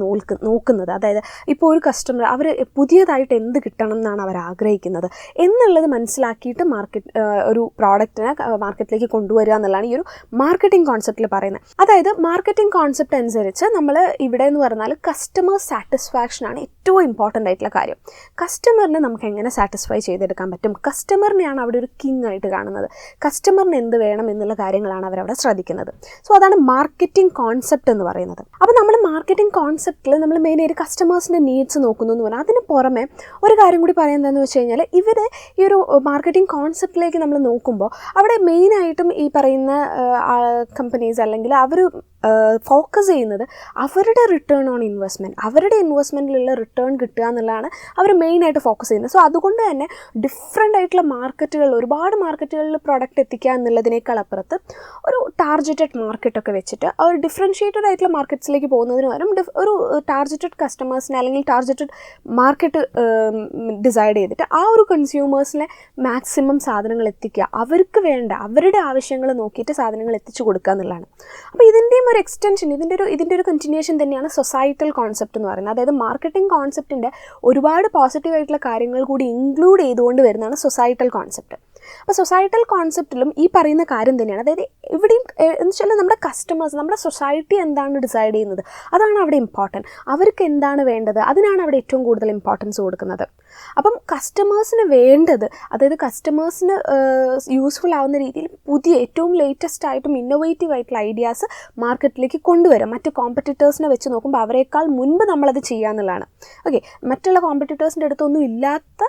നോക്കുന്നത്, അതായത് ഇപ്പോൾ ഒരു കസ്റ്റമർ അവർ പുതിയതായിട്ട് എന്ത് കിട്ടണം എന്നാണ് അവർ ആഗ്രഹിക്കുന്നത് എന്നുള്ളത് മനസ്സിലാക്കിയിട്ട് ഒരു പ്രോഡക്റ്റിനെ മാർക്കറ്റിലേക്ക് കൊണ്ടുവരിക എന്നുള്ളതാണ് ഈ ഒരു മാർക്കറ്റിംഗ് കോൺസെപ്റ്റിൽ പറയുന്നത്. അതായത് മാർക്കറ്റിംഗ് കോൺസെപ്റ്റ് അനുസരിച്ച് നമ്മൾ ഇവിടെ എന്ന് പറഞ്ഞാൽ കസ്റ്റമർ സാറ്റിസ്ഫാക്ഷനാണ് ഏറ്റവും ഇമ്പോർട്ടൻ്റ് ആയിട്ടുള്ള കാര്യം. കസ്റ്റമറിനെ നമുക്ക് എങ്ങനെ സാറ്റിസ്ഫൈ ചെയ്തെടുക്കാൻ പറ്റും, കസ്റ്റമറിനെയാണ് അവിടെ ഒരു കിങ് ആയിട്ട് കാണുന്നത്. കസ്റ്റമറിന് എന്ത് വേണം എന്നുള്ള കാര്യങ്ങളാണ് അവരവിടെ ശ്രദ്ധിക്കുന്നത്. സോ അതാണ് മാർക്കറ്റിംഗ് കോൺസെപ്റ്റ് എന്ന് പറയുന്നത്. അപ്പോൾ നമ്മൾ മാർക്കറ്റിംഗ് കോൺസെപ്റ്റിൽ നമ്മൾ മെയിനായിട്ട് കസ്റ്റമേഴ്സിൻ്റെ നീഡ്സ് നോക്കുന്നു എന്ന് പറഞ്ഞാൽ, അതിന് പുറമെ ഒരു കാര്യം കൂടി പറയുന്നതെന്ന് വെച്ച് കഴിഞ്ഞാൽ, ഇവർ ഈ ഒരു മാർക്കറ്റിംഗ് കോൺസെപ്റ്റിലേക്ക് നമ്മൾ നോക്കുമ്പോൾ അവിടെ മെയിനായിട്ടും ഈ പറയുന്ന കമ്പനീസ് അല്ലെങ്കിൽ അവർ ഫോക്കസ് ചെയ്യുന്നത് അവരുടെ റിട്ടേൺ ഓൺ ഇൻവെസ്റ്റ്മെൻറ്റ്, അവരുടെ ഇൻവെസ്റ്റ്മെൻറ്റിലുള്ള റിട്ടേൺ കിട്ടുക എന്നുള്ളതാണ് അവർ മെയിനായിട്ട് ഫോക്കസ് ചെയ്യുന്നത്. സോ അതുകൊണ്ട് തന്നെ ഡിഫറെൻ്റ് ആയിട്ടുള്ള മാർക്കറ്റുകളിൽ, ഒരുപാട് മാർക്കറ്റുകളിൽ പ്രോഡക്റ്റ് എത്തിക്കുക എന്നുള്ളതിനേക്കാൾ അപ്പുറത്ത് ഒരു ടാർഗറ്റഡ് മാർക്കറ്റൊക്കെ വെച്ചിട്ട് ഒരു ഡിഫറൻഷ്യേറ്റഡ് ആയിട്ടുള്ള മാർക്കറ്റ്സിലേക്ക് പോകുന്നതിന് പകരം ഒരു ടാർഗറ്റഡ് കസ്റ്റമേഴ്സിനെ അല്ലെങ്കിൽ ടാർഗറ്റഡ് മാർക്കറ്റ് ഡിസൈഡ് ചെയ്തിട്ട് ആ ഒരു കൺസ്യൂമേഴ്സിനെ മാക്സിമം സാധനങ്ങൾ എത്തിക്കുക, അവർക്ക് വേണ്ട അവരുടെ ആവശ്യങ്ങൾ നോക്കിയിട്ട് സാധനങ്ങൾ എത്തിച്ചു കൊടുക്കുക എന്നുള്ളതാണ്. അപ്പോൾ ഇതിൻ്റെയും ഒരു എക്സ്റ്റൻഷൻ, ഇതിൻ്റെ ഒരു കണ്ടിന്യൂഷൻ തന്നെയാണ് സൊസൈറ്റൽ കോൺസെപ്റ്റ് എന്ന് പറയുന്നത്. അതായത് മാർക്കറ്റിംഗ് കോൺസെപ്റ്റിൻ്റെ ഒരുപാട് പോസിറ്റീവ് ആയിട്ടുള്ള കാര്യങ്ങൾ കൂടി ഇൻക്ലൂഡ് ചെയ്തുകൊണ്ട് വരുന്നതാണ് സൊസൈറ്റൽ കോൺസെപ്റ്റ്. അപ്പോൾ സൊസൈറ്റൽ കോൺസെപ്റ്റിലും ഈ പറയുന്ന കാര്യം തന്നെയാണ്. അതായത് ഇവിടെയും എന്ന് വെച്ചാൽ നമ്മുടെ കസ്റ്റമേഴ്സ്, നമ്മുടെ സൊസൈറ്റി എന്താണ് ഡിസൈഡ് ചെയ്യുന്നത് അതാണ് അവിടെ ഇമ്പോർട്ടൻറ്റ്. അവർക്ക് എന്താണ് വേണ്ടത് അതിനാണ് അവിടെ ഏറ്റവും കൂടുതൽ ഇമ്പോർട്ടൻസ് കൊടുക്കുന്നത്. അപ്പം കസ്റ്റമേഴ്സിന് വേണ്ടത്, അതായത് കസ്റ്റമേഴ്സിന് യൂസ്ഫുൾ ആവുന്ന രീതിയിൽ പുതിയ ഏറ്റവും ലേറ്റസ്റ്റ് ആയിട്ടും ഇന്നോവേറ്റീവ് ആയിട്ടുള്ള ഐഡിയാസ് മാർക്കറ്റിലേക്ക് കൊണ്ടുവരാം. മറ്റ് കോമ്പറ്റീറ്റേഴ്സിനെ വെച്ച് നോക്കുമ്പോൾ അവരെക്കാൾ മുൻപ് നമ്മളത് ചെയ്യാന്നുള്ളതാണ്. ഓക്കെ, മറ്റുള്ള കോമ്പറ്റീറ്റേഴ്സിൻ്റെ അടുത്തൊന്നും ഇല്ലാത്ത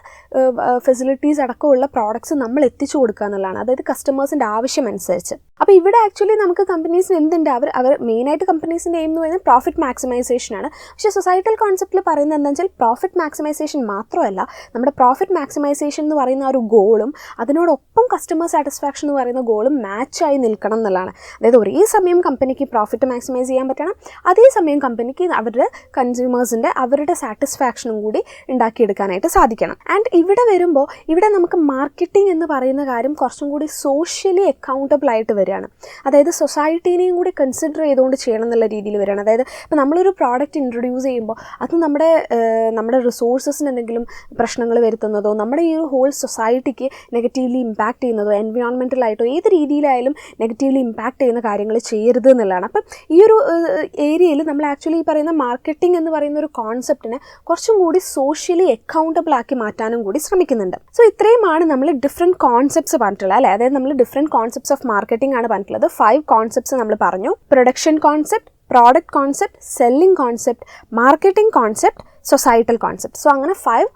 ഫെസിലിറ്റീസ് അടക്കമുള്ള പ്രോഡക്ട്സ് നമ്മൾ എത്തിച്ചു കൊടുക്കുക എന്നുള്ളതാണ്, അതായത് കസ്റ്റമേഴ്സിൻ്റെ ആവശ്യം അനുസരിച്ച്. അപ്പോൾ ഇവിടെ ആക്ച്വലി നമുക്ക് കമ്പനീസിന് എന്തുണ്ട്, അവർ മെയിനായിട്ട് കമ്പനീസിൻ്റെ എയിം എന്ന് പറയുന്നത് പ്രോഫിറ്റ് മാക്സിമൈസേഷൻ ആണ്. പക്ഷേ സൊസൈറ്റൽ കോൺസെപ്റ്റിൽ പറയുന്നത് എന്താ വെച്ചാൽ പ്രോഫിറ്റ് മാക്സിമൈസേഷൻ മാത്രമല്ല, നമ്മുടെ പ്രോഫിറ്റ് മാക്സിമൈസേഷൻ എന്ന് പറയുന്ന ഒരു ഗോളും അതിനോടൊപ്പം കസ്റ്റമർ സാറ്റിസ്ഫാക്ഷൻ എന്ന് പറയുന്ന ഗോളും മാച്ചായി നിൽക്കണം എന്നുള്ളതാണ്. അതായത് ഒരേ സമയം കമ്പനിക്ക് പ്രോഫിറ്റ് മാക്സിമൈസ് ചെയ്യാൻ പറ്റണം, അതേസമയം കമ്പനിക്ക് അവരുടെ കൺസ്യൂമേഴ്സിൻ്റെ അവരുടെ സാറ്റിസ്ഫാക്ഷനും കൂടി ഉണ്ടാക്കിയെടുക്കാനായിട്ട് സാധിക്കണം. ആൻഡ് ഇവിടെ വരുമ്പോൾ ഇവിടെ നമുക്ക് മാർക്കറ്റിംഗ് എന്ന് പറയുന്ന കാര്യം കുറച്ചും കൂടി സോഷ്യലി അക്കൗണ്ടബിൾ ആയിട്ട് വരികയാണ്. അതായത് സൊസൈറ്റീനെയും കൂടി കൺസിഡർ ചെയ്തുകൊണ്ട് ചെയ്യണം എന്നുള്ള രീതിയിൽ വരികയാണ്. അതായത് ഇപ്പോൾ നമ്മളൊരു പ്രോഡക്റ്റ് ഇൻട്രൊഡ്യൂസ് ചെയ്യുമ്പോൾ അത് നമ്മുടെ റിസോഴ്സസിന് എന്തെങ്കിലും പ്രശ്നങ്ങൾ വരുത്തുന്നതോ നമ്മുടെ ഈ ഒരു ഹോൾ സൊസൈറ്റിക്ക് നെഗറ്റീവ്ലി ഇമ്പാക്റ്റ് ചെയ്യുന്നതോ എൻവയോൺമെൻറ്റലായിട്ടോ ഏത് രീതിയിലായാലും നെഗറ്റീവ്ലി ഇമ്പാക്റ്റ് ചെയ്യുന്ന കാര്യങ്ങൾ ചെയ്യരുത് എന്നുള്ളതാണ്. അപ്പം ഈ ഒരു ഏരിയയിൽ നമ്മൾ ആക്ച്വലി ഈ പറയുന്ന മാർക്കറ്റിംഗ് എന്ന് പറയുന്ന ഒരു കോൺസെപ്റ്റിനെ കുറച്ചും കൂടി സോഷ്യലി അക്കൗണ്ടബിൾ ആക്കി മാറ്റാനും കൂടി ശ്രമിക്കുന്നുണ്ട്. സോ ഇത്രയുമാണ് നമ്മൾ ഡിഫറെൻറ്റ് കോൺസെപ്റ്റ്സ് പറഞ്ഞിട്ടുള്ളത് അല്ലേ. അതായത് നമ്മൾ ഡിഫറെൻറ്റ് കോൺസെപ്റ്റ്സ് ഓഫ് മാർക്കറ്റിംഗ് ആണ് പറഞ്ഞിട്ടുള്ളത്. 5 കോൺസെപ്റ്റ്സ് നമ്മൾ പറഞ്ഞു. Production concept, product concept, selling concept, marketing concept, societal concept. So അങ്ങനെ 5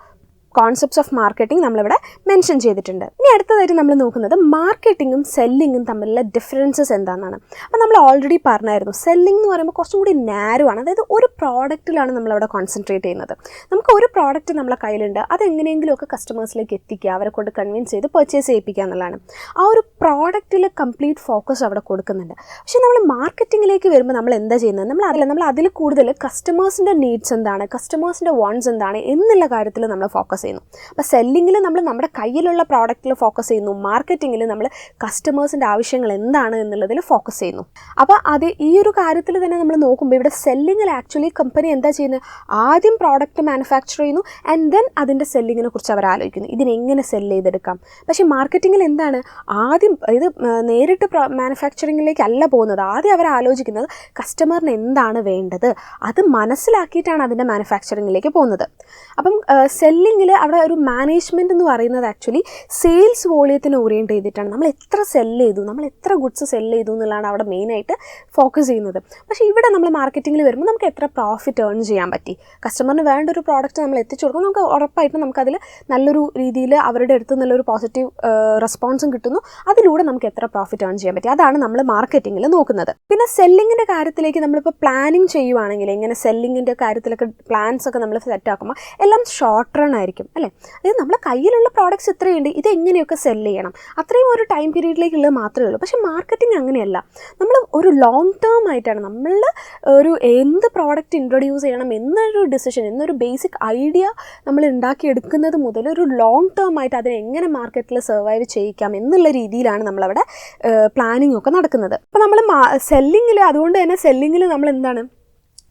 കോൺസെപ്റ്റ്സ് ഓഫ് മാർക്കറ്റിംഗ് നമ്മളിവിടെ മെൻഷൻ ചെയ്തിട്ടുണ്ട്. ഇനി അടുത്തതായിട്ട് നമ്മൾ നോക്കുന്നത് മാർക്കറ്റിങ്ങും സെല്ലിങ്ങും തമ്മിലുള്ള ഡിഫറൻസസ് എന്താണെന്നാണ്. അപ്പോൾ നമ്മൾ ഓൾറെഡി പറഞ്ഞായിരുന്നു, സെല്ലിംഗ് എന്ന് പറയുമ്പോൾ കുറച്ചും കൂടി നാരോ ആണ്. അതായത് ഒരു പ്രോഡക്റ്റിലാണ് നമ്മളവിടെ കോൺസെൻട്രേറ്റ് ചെയ്യുന്നത്. നമുക്ക് ഒരു പ്രോഡക്റ്റ് നമ്മളെ കയ്യിലുണ്ട്, അതെങ്ങനെയെങ്കിലുമൊക്കെ കസ്റ്റമേഴ്സിലേക്ക് എത്തിക്കുക, അവരെ കൊണ്ട് കൺവിൻസ് ചെയ്ത് പർച്ചേസ് ചെയ്യിപ്പിക്കുക എന്നുള്ളതാണ്. ആ ഒരു പ്രോഡക്റ്റിൽ കംപ്ലീറ്റ് ഫോക്കസ് അവിടെ കൊടുക്കുന്നുണ്ട്. പക്ഷേ നമ്മൾ മാർക്കറ്റിങ്ങിലേക്ക് വരുമ്പോൾ നമ്മൾ എന്താ ചെയ്യുന്നത്, നമ്മൾ അതിൽ കൂടുതൽ കസ്റ്റമേഴ്സിൻ്റെ നീഡ്സ് എന്താണ്, കസ്റ്റമേഴ്സിൻ്റെ വാണ്ട്സ് എന്താണ് എന്നുള്ള കാര്യത്തിൽ നമ്മൾ ഫോക്കസ് ചെയ്യുന്നു. അപ്പോൾ സെല്ലിങ്ങിൽ നമ്മൾ നമ്മുടെ കയ്യിലുള്ള പ്രോഡക്റ്റിൽ ഫോക്കസ് ചെയ്യുന്നു, മാർക്കറ്റിങ്ങിൽ നമ്മൾ കസ്റ്റമേഴ്സിൻ്റെ ആവശ്യങ്ങൾ എന്താണ് എന്നുള്ളതിൽ ഫോക്കസ് ചെയ്യുന്നു. അപ്പോൾ ഈ ഒരു കാര്യത്തിൽ തന്നെ നമ്മൾ നോക്കുമ്പോൾ ഇവിടെ സെല്ലിങ്ങിൽ ആക്ച്വലി കമ്പനി എന്താ ചെയ്യുന്നത്, ആദ്യം പ്രോഡക്റ്റ് മാനുഫാക്ചർ ചെയ്യുന്നു ആൻഡ് ദെൻ അതിൻ്റെ സെല്ലിങ്ങിനെ കുറിച്ച് അവർ ആലോചിക്കുന്നു, ഇതിനെങ്ങനെ സെല്ല് ചെയ്തെടുക്കാം. പക്ഷേ മാർക്കറ്റിങ്ങിൽ എന്താണ്, ആദ്യം ഇത് നേരിട്ട് മാനുഫാക്ചറിങ്ങിലേക്ക് അല്ല പോകുന്നത്, ആദ്യം അവർ ആലോചിക്കുന്നത് കസ്റ്റമറിന് എന്താണ് വേണ്ടത്, അത് മനസ്സിലാക്കിയിട്ടാണ് അതിൻ്റെ മാനുഫാക്ചറിങ്ങിലേക്ക് പോകുന്നത്. അപ്പം സെല്ലിങ്ങിൽ അവിടെ ഒരു മാനേജ്മെൻറ്റ് എന്ന് പറയുന്നത് ആക്ച്വലി സെയിൽസ് വോളിയത്തിന് ഓറിയൻറ്റ് ചെയ്തിട്ടാണ്. നമ്മൾ എത്ര സെല്ല് ചെയ്തു, നമ്മൾ എത്ര ഗുഡ്സ് സെല്ല് ചെയ്തു എന്നുള്ളതാണ് അവിടെ മെയിനായിട്ട് ഫോക്കസ് ചെയ്യുന്നത്. പക്ഷേ ഇവിടെ നമ്മൾ മാർക്കറ്റിങ്ങിൽ വരുമ്പോൾ നമുക്ക് എത്ര പ്രോഫിറ്റ് ഏൺ ചെയ്യാൻ പറ്റി, കസ്റ്റമറിന് വേണ്ട ഒരു പ്രോഡക്റ്റ് നമ്മൾ എത്തിച്ചു കൊടുക്കും, നമുക്ക് ഉറപ്പായിട്ടും നമുക്കതിൽ നല്ലൊരു രീതിയിൽ അവരുടെ അടുത്ത് നല്ലൊരു പോസിറ്റീവ് റെസ്പോൺസും കിട്ടുന്നു, അതിലൂടെ നമുക്ക് എത്ര പ്രോഫിറ്റ് ഏൺ ചെയ്യാൻ പറ്റി, അതാണ് നമ്മൾ മാർക്കറ്റിങ്ങിൽ നോക്കുന്നത്. പിന്നെ സെല്ലിങ്ങിൻ്റെ കാര്യത്തിലേക്ക് നമ്മളിപ്പോൾ പ്ലാനിങ് ചെയ്യുവാണെങ്കിൽ, ഇങ്ങനെ സെല്ലിങ്ങിൻ്റെ കാര്യത്തിലൊക്കെ പ്ലാൻസ് ഒക്കെ നമ്മൾ സെറ്റ് ആക്കുമ്പോൾ എല്ലാം ഷോർട്ട് റൺ ആയിരിക്കും അല്ലേ. അതായത് നമ്മുടെ കയ്യിലുള്ള പ്രോഡക്റ്റ്സ് ഇത്രയുണ്ട്, ഇത് എങ്ങനെയൊക്കെ സെല്ല് ചെയ്യണം, അത്രയും ഒരു ടൈം പീരീഡിലേക്കുള്ളത് മാത്രമേ ഉള്ളൂ. പക്ഷേ മാർക്കറ്റിംഗ് അങ്ങനെയല്ല, നമ്മൾ ഒരു ലോങ് ടേം ആയിട്ടാണ് നമ്മൾ ഒരു എന്ത് പ്രോഡക്റ്റ് ഇൻട്രൊഡ്യൂസ് ചെയ്യണം എന്നൊരു ഡിസിഷൻ, എന്നൊരു ബേസിക് ഐഡിയ നമ്മൾ ഉണ്ടാക്കിയെടുക്കുന്നത് മുതൽ ഒരു ലോങ് ടേം ആയിട്ട് അതിനെ എങ്ങനെ മാർക്കറ്റിൽ സർവൈവ് ചെയ്യിക്കാം എന്നുള്ള രീതിയിലാണ് നമ്മളവിടെ പ്ലാനിങ് ഒക്കെ നടക്കുന്നത്. അപ്പോൾ നമ്മൾ സെല്ലിങ്ങിൽ, അതുകൊണ്ട് തന്നെ സെല്ലിങ്ങിൽ നമ്മൾ എന്താണ്,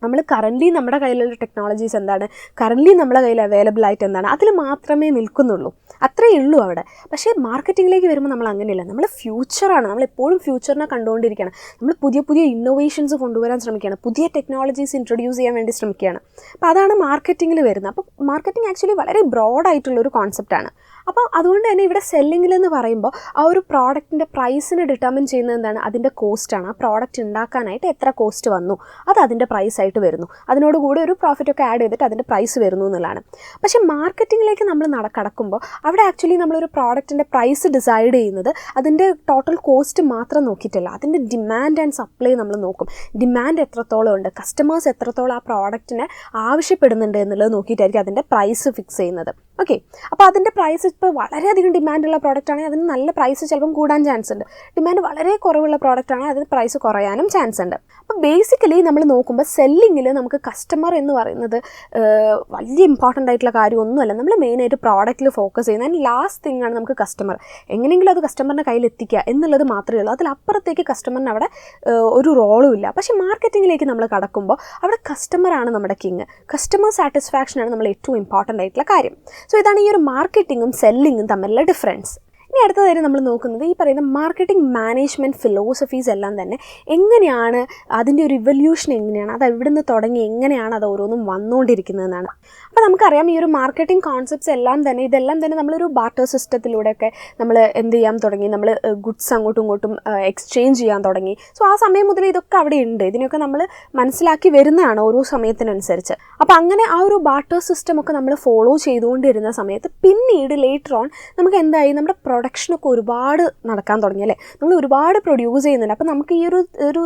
നമ്മൾ കറൻ്റ്ലി നമ്മുടെ കയ്യിലുള്ള ടെക്നോളജീസ് എന്താണ്, കറൻ്റ്ലി നമ്മുടെ കയ്യിൽ അവൈലബിൾ ആയിട്ട് എന്താണ്, അതിൽ മാത്രമേ നിൽക്കുന്നുള്ളൂ, അത്രയേ ഉള്ളൂ അവിടെ. പക്ഷേ മാർക്കറ്റിങ്ങിലേക്ക് വരുമ്പോൾ നമ്മൾ അങ്ങനെയല്ല, നമ്മൾ ഫ്യൂച്ചറാണ്, നമ്മളെപ്പോഴും ഫ്യൂച്ചറിനെ കണ്ടുകൊണ്ടിരിക്കുകയാണ്, നമ്മൾ പുതിയ പുതിയ ഇന്നോവേഷൻസ് കൊണ്ടുവരാൻ ശ്രമിക്കുകയാണ്, പുതിയ ടെക്നോളജീസ് ഇൻട്രൊഡ്യൂസ് ചെയ്യാൻ വേണ്ടി ശ്രമിക്കുകയാണ്. അപ്പോൾ അതാണ് മാർക്കറ്റിങ്ങിൽ വരുന്നത്. അപ്പോൾ മാർക്കറ്റിംഗ് ആക്ച്വലി വളരെ ബ്രോഡായിട്ടുള്ളൊരു കോൺസെപ്റ്റാണ്. അപ്പോൾ അതുകൊണ്ട് തന്നെ ഇവിടെ സെല്ലിങ്ങിലെന്ന് പറയുമ്പോൾ ആ ഒരു പ്രോഡക്റ്റിൻ്റെ പ്രൈസിനെ ഡിറ്റർമിൻ ചെയ്യുന്നത് എന്താണ്, അതിൻ്റെ കോസ്റ്റാണ്. ആ പ്രോഡക്റ്റ് ഉണ്ടാക്കാനായിട്ട് എത്ര കോസ്റ്റ് വന്നു അത് അതിൻ്റെ പ്രൈസായിട്ട് വരുന്നു, അതിനോടുകൂടി ഒരു പ്രോഫിറ്റൊക്കെ ആഡ് ചെയ്തിട്ട് അതിൻ്റെ പ്രൈസ് വരുന്നു എന്നുള്ളതാണ്. പക്ഷേ മാർക്കറ്റിങ്ങിലേക്ക് നമ്മൾ കടക്കുമ്പോൾ അവിടെ ആക്ച്വലി നമ്മളൊരു പ്രോഡക്റ്റിൻ്റെ പ്രൈസ് ഡിസൈഡ് ചെയ്യുന്നത് അതിൻ്റെ ടോട്ടൽ കോസ്റ്റ് മാത്രം നോക്കിയിട്ടല്ല, അതിൻ്റെ ഡിമാൻഡ് ആൻഡ് സപ്ലൈ നമ്മൾ നോക്കും. ഡിമാൻഡ് എത്രത്തോളം ഉണ്ട്, കസ്റ്റമേഴ്സ് എത്രത്തോളം ആ പ്രോഡക്റ്റിനെ ആവശ്യപ്പെടുന്നുണ്ട് എന്നുള്ളത് നോക്കിയിട്ടായിരിക്കും അതിൻ്റെ പ്രൈസ് ഫിക്സ് ചെയ്യുന്നത്. ഓക്കെ, അപ്പോൾ അതിൻ്റെ പ്രൈസ് ഇപ്പോൾ വളരെയധികം ഡിമാൻഡുള്ള പ്രോഡക്റ്റ് ആണെങ്കിൽ അതിന് നല്ല പ്രൈസ് ചിലപ്പം കൂടാൻ ചാൻസ് ഉണ്ട്, ഡിമാൻഡ് വളരെ കുറവുള്ള പ്രോഡക്റ്റ് ആണെങ്കിൽ അതിന് പ്രൈസ് കുറയാനും ചാൻസ് ഉണ്ട്. അപ്പോൾ ബേസിക്കലി നമ്മൾ നോക്കുമ്പോൾ സെല്ലിങ്ങിൽ നമുക്ക് കസ്റ്റമർ എന്ന് പറയുന്നത് വലിയ ഇമ്പോർട്ടൻ്റ് ആയിട്ടുള്ള കാര്യമൊന്നുമല്ല, നമ്മൾ മെയിനായിട്ട് പ്രോഡക്റ്റിൽ ഫോക്കസ് ചെയ്യുന്നത്. ആൻഡ് ലാസ്റ്റ് തിങ് ആണ് നമുക്ക് കസ്റ്റമർ, എങ്ങനെയെങ്കിലും അത് കസ്റ്റമറിൻ്റെ കയ്യിൽ എത്തിക്കുക എന്നുള്ളത് മാത്രമേ ഉള്ളൂ, അതിലപ്പുറത്തേക്ക് കസ്റ്റമറിന് അവിടെ ഒരു റോളും ഇല്ല. പക്ഷേ മാർക്കറ്റിങ്ങിലേക്ക് നമ്മൾ കടക്കുമ്പോൾ അവിടെ കസ്റ്റമറാണ് നമ്മുടെ കിങ്, കസ്റ്റമർ സാറ്റിസ്ഫാക്ഷനാണ് നമ്മൾ ഏറ്റവും ഇമ്പോർട്ടൻ്റ് ആയിട്ടുള്ള കാര്യം. സോ ഇതാണ് ഈ ഒരു മാർക്കറ്റിങ്ങും സെല്ലിങ്ങും തമ്മിലുള്ള ഡിഫറൻസ്. ഇനി അടുത്തതായി നമ്മൾ നോക്കുന്നത് ഈ പറയുന്ന മാർക്കറ്റിംഗ് മാനേജ്മെൻറ്റ് ഫിലോസഫീസ് എല്ലാം തന്നെ എങ്ങനെയാണ്, അതിൻ്റെ ഒരു ഇവല്യൂഷൻ എങ്ങനെയാണ്, അത് എവിടെ നിന്ന് തുടങ്ങി എങ്ങനെയാണ് അത് ഓരോന്നും വന്നുകൊണ്ടിരിക്കുന്നതെന്നാണ്. അപ്പോൾ നമുക്കറിയാം ഈ ഒരു മാർക്കറ്റിംഗ് കോൺസെപ്റ്റ്സ് എല്ലാം തന്നെ ഇതെല്ലാം തന്നെ നമ്മളൊരു ബാർട്ടർ സിസ്റ്റത്തിലൂടെയൊക്കെ നമ്മൾ എന്ത് ചെയ്യാൻ തുടങ്ങി, നമ്മൾ ഗുഡ്സ് അങ്ങോട്ടും ഇങ്ങോട്ടും എക്സ്ചേഞ്ച് ചെയ്യാൻ തുടങ്ങി. സോ ആ സമയം മുതൽ ഇതൊക്കെ അവിടെ ഉണ്ട്, ഇതിനൊക്കെ നമ്മൾ മനസ്സിലാക്കി വരുന്നതാണ് ഓരോ സമയത്തിനനുസരിച്ച്. അപ്പോൾ അങ്ങനെ ആ ഒരു ബാർട്ടർ സിസ്റ്റം ഒക്കെ നമ്മൾ ഫോളോ ചെയ്തുകൊണ്ടിരുന്ന സമയത്ത് പിന്നീട് ലേറ്റർ ഓൺ നമുക്ക് എന്തായി, നമ്മുടെ പ്രൊഡക്ഷനൊക്കെ ഒരുപാട് നടക്കാൻ തുടങ്ങി അല്ലേ, നമ്മൾ ഒരുപാട് പ്രൊഡ്യൂസ് ചെയ്യുന്നുണ്ട്. അപ്പോൾ നമുക്ക് ഈ ഒരു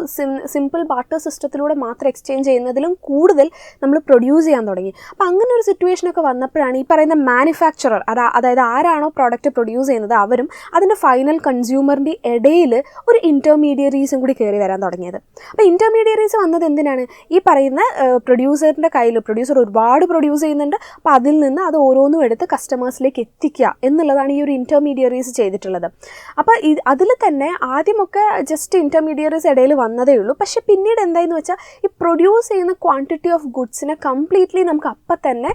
സിമ്പിൾ ബാർട്ടർ സിസ്റ്റത്തിലൂടെ മാത്രം എക്സ്ചേഞ്ച് ചെയ്യുന്നതിലും കൂടുതൽ നമ്മൾ പ്രൊഡ്യൂസ് ചെയ്യാൻ തുടങ്ങി. അപ്പോൾ അങ്ങനെ ഒരു സിറ്റുവേഷനൊക്കെ വന്നപ്പോഴാണ് ഈ പറയുന്ന മാനുഫാക്ചറർ, അതായത് ആരാണോ പ്രോഡക്റ്റ് പ്രൊഡ്യൂസ് ചെയ്യുന്നത് അവരും അതിൻ്റെ ഫൈനൽ കൺസ്യൂമറിൻ്റെ ഇടയിൽ ഒരു ഇൻ്റർമീഡിയറീസും കൂടി കയറി വരാൻ തുടങ്ങിയത്. അപ്പോൾ ഇൻ്റർമീഡിയറീസ് വന്നത് എന്തിനാണ്, ഈ പറയുന്ന പ്രൊഡ്യൂസറിൻ്റെ കയ്യിൽ പ്രൊഡ്യൂസർ ഒരുപാട് പ്രൊഡ്യൂസ് ചെയ്യുന്നുണ്ട്, അപ്പോൾ അതിൽ നിന്ന് അത് ഓരോന്നും എടുത്ത് കസ്റ്റമേഴ്സിലേക്ക് എത്തിക്കുക എന്നുള്ളതാണ് ഈ ഒരു ഇൻ്റർമീഡിയറീസ് ചെയ്തിട്ടുള്ളത്. അപ്പോൾ അതിൽ തന്നെ ആദ്യമൊക്കെ ജസ്റ്റ് ഇൻ്റർമീഡിയറീസ് ഇടയിൽ വന്നതേ ഉള്ളൂ. പക്ഷേ പിന്നീട് എന്തായെന്ന് വെച്ചാൽ ഈ പ്രൊഡ്യൂസ് ചെയ്യുന്ന ക്വാണ്ടിറ്റി ഓഫ് ഗുഡ്സിനെ കംപ്ലീറ്റ്ലി നമുക്ക് അപ്പം തന്നെ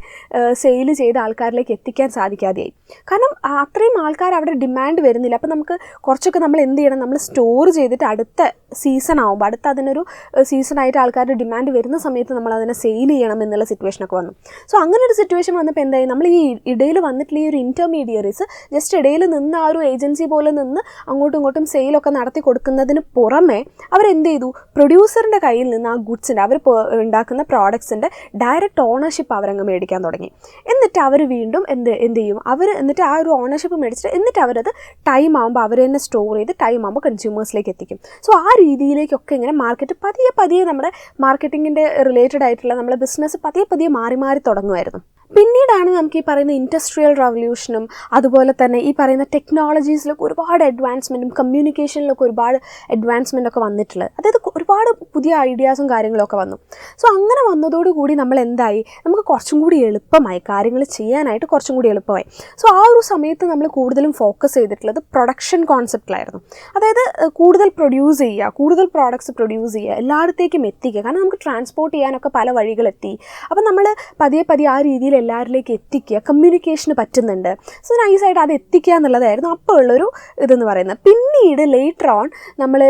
സെയിൽ ചെയ്ത് ആൾക്കാരിലേക്ക് എത്തിക്കാൻ സാധിക്കാതെയായി. കാരണം അത്രയും ആൾക്കാർ അവിടെ ഡിമാൻഡ് വരുന്നില്ല. അപ്പോൾ നമുക്ക് കുറച്ചൊക്കെ നമ്മൾ എന്ത് ചെയ്യണം, നമ്മൾ സ്റ്റോർ ചെയ്തിട്ട് അടുത്ത സീസൺ ആകുമ്പോൾ, അടുത്ത അതിനൊരു സീസണായിട്ട് ആൾക്കാരുടെ ഡിമാൻഡ് വരുന്ന സമയത്ത് നമ്മൾ അതിനെ സെയിൽ ചെയ്യണം എന്നുള്ള സിറ്റുവേഷനൊക്കെ വന്നു. സോ അങ്ങനെ ഒരു സിറ്റുവേഷൻ വന്നപ്പോൾ എന്തായി, നമ്മൾ ഈ ഇടയിൽ വന്നിട്ടുള്ള ഈ ഒരു ഇൻ്റർമീഡിയറീസ് ജസ്റ്റ് ഇടയിൽ നിന്ന് ആ ഒരു ഏജൻസി പോലെ നിന്ന് അങ്ങോട്ടും ഇങ്ങോട്ടും സെയിലൊക്കെ നടത്തി കൊടുക്കുന്നതിന് പുറമെ അവരെന്ത് ചെയ്തു, പ്രൊഡ്യൂസറിൻ്റെ കയ്യിൽ നിന്ന് ആ ഗുഡ്സിൻ്റെ അവർ ഉണ്ടാക്കുന്ന പ്രോഡക്ട്സിൻ്റെ ഡയറക്റ്റ് ഓണർഷിപ്പ് അവരങ്ങ് മേടിക്കാൻ തുടങ്ങി. എന്നിട്ട് അവർ വീണ്ടും എന്ത് ചെയ്യും, എന്നിട്ട് ആ ഒരു ഓണർഷിപ്പ് മേടിച്ചിട്ട് എന്നിട്ട് അവരത് ടൈം ആകുമ്പോൾ അവർ തന്നെ സ്റ്റോർ ചെയ്ത് ടൈം ആകുമ്പോൾ കൺസ്യൂമേഴ്സിലേക്ക് എത്തിക്കും. സോ ആ രീതിയിലേക്കൊക്കെ ഇങ്ങനെ മാർക്കറ്റ് പതിയെ നമ്മുടെ മാർക്കറ്റിങ്ങിൻ്റെ റിലേറ്റഡ് ആയിട്ടുള്ള നമ്മുടെ ബിസിനസ് പതിയെ മാറി തുടങ്ങുമായിരുന്നു. പിന്നീടാണ് നമുക്ക് ഈ പറയുന്ന ഇൻഡസ്ട്രിയൽ റവല്യൂഷനും അതുപോലെ തന്നെ ഈ പറയുന്ന ടെക്നോളജീസിലൊക്കെ ഒരുപാട് അഡ്വാൻസ്മെൻറ്റും കമ്മ്യൂണിക്കേഷനിലൊക്കെ ഒരുപാട് അഡ്വാൻസ്മെൻറ്റൊക്കെ വന്നിട്ടുള്ളത്. അതായത് ഒരുപാട് പുതിയ ഐഡിയാസും കാര്യങ്ങളൊക്കെ വന്നു. സോ അങ്ങനെ വന്നതോടുകൂടി നമ്മൾ എന്തായി, നമുക്ക് കുറച്ചും കൂടി എളുപ്പമായി, കാര്യങ്ങൾ ചെയ്യാനായിട്ട് കുറച്ചും കൂടി എളുപ്പമായി. സോ ആ ഒരു സമയത്ത് നമ്മൾ കൂടുതലും ഫോക്കസ് ചെയ്തിട്ടുള്ളത് പ്രൊഡക്ഷൻ കോൺസെപ്റ്റിലായിരുന്നു. അതായത് കൂടുതൽ പ്രൊഡ്യൂസ് ചെയ്യുക, കൂടുതൽ പ്രോഡക്ട്സ് പ്രൊഡ്യൂസ് ചെയ്യുക, എല്ലായിടത്തേക്കും എത്തിക്കുക. കാരണം നമുക്ക് ട്രാൻസ്പോർട്ട് ചെയ്യാനൊക്കെ പല വഴികളെത്തി. അപ്പോൾ നമ്മൾ പതിയെ ആ രീതിയിൽ എല്ലാവരിലേക്ക് എത്തിക്കുക, കമ്മ്യൂണിക്കേഷന് പറ്റുന്നുണ്ട്. സോ നൈസായിട്ട് അത് എത്തിക്കുക എന്നുള്ളതായിരുന്നു അപ്പോൾ ഉള്ളൊരു ഇതെന്ന് പറയുന്നത്. പിന്നീട് ലേറ്റർ ഓൺ നമ്മൾ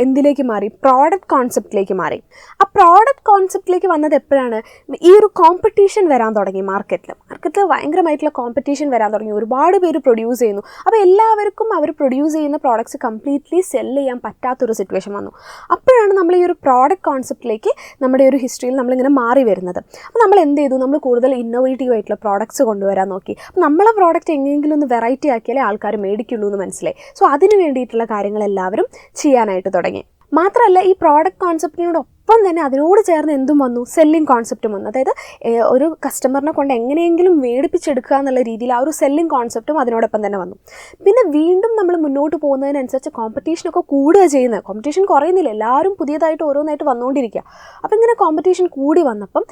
എന്തിലേക്ക് മാറി, പ്രോഡക്റ്റ് കോൺസെപ്റ്റിലേക്ക് മാറി. ആ പ്രോഡക്റ്റ് കോൺസെപ്റ്റിലേക്ക് വന്നത് എപ്പോഴാണ്, ഈ ഒരു കോമ്പറ്റീഷൻ വരാൻ തുടങ്ങി. മാർക്കറ്റിൽ ഭയങ്കരമായിട്ടുള്ള കോമ്പറ്റീഷൻ വരാൻ തുടങ്ങി. ഒരുപാട് പേര് പ്രൊഡ്യൂസ് ചെയ്യുന്നു. അപ്പോൾ എല്ലാവർക്കും അവർ പ്രൊഡ്യൂസ് ചെയ്യുന്ന പ്രോഡക്ട്സ് കംപ്ലീറ്റ്ലി സെല്ല് ചെയ്യാൻ പറ്റാത്തൊരു സിറ്റുവേഷൻ വന്നു. അപ്പോഴാണ് നമ്മൾ ഈ ഒരു പ്രോഡക്റ്റ് കോൺസെപ്റ്റിലേക്ക് നമ്മുടെ ഒരു ഹിസ്റ്ററിയിൽ നമ്മളിങ്ങനെ മാറി വരുന്നത്. അപ്പോൾ നമ്മൾ എന്ത് ചെയ്തു, നമ്മൾ കൂടുതൽ ഇന്നോവേറ്റീവ് ആയിട്ടുള്ള പ്രോഡക്ട്സ് കൊണ്ടുവരാൻ നോക്കി. അപ്പോൾ നമ്മളെ പ്രോഡക്റ്റ് എങ്ങനെയെങ്കിലും ഒന്ന് വെറൈറ്റി ആക്കിയാലേ ആൾക്കാർ മേടിക്കുള്ളൂ എന്ന് മനസ്സിലായി. സോ അതിന് വേണ്ടിയിട്ടുള്ള കാര്യങ്ങൾ എല്ലാവരും ചെയ്യാനായിട്ട് തുടങ്ങി. മാത്രമല്ല ഈ പ്രോഡക്റ്റ് കോൺസെപ്റ്റിനോടൊപ്പം തന്നെ അതിനോട് ചേർന്ന് എന്തും വന്നു, സെല്ലിംഗ് കോൺസെപ്റ്റും വന്നു. അതായത് ഒരു കസ്റ്റമറിനെ കൊണ്ട് എങ്ങനെയെങ്കിലും മേടിപ്പിച്ചെടുക്കുക എന്നുള്ള രീതിയിൽ ആ ഒരു സെല്ലിംഗ് കോൺസെപ്റ്റും അതിനോടൊപ്പം തന്നെ വന്നു. പിന്നെ വീണ്ടും നമ്മൾ മുന്നോട്ട് പോകുന്നതിനനുസരിച്ച് കോമ്പറ്റീഷനൊക്കെ കൂടുക ചെയ്യുന്നത്, കോമ്പറ്റീഷൻ കുറയുന്നില്ല, എല്ലാവരും പുതിയതായിട്ട് ഓരോന്നായിട്ട് വന്നുകൊണ്ടിരിക്കുക. അപ്പോൾ ഇങ്ങനെ കോമ്പറ്റീഷൻ കൂടി വന്നപ്പം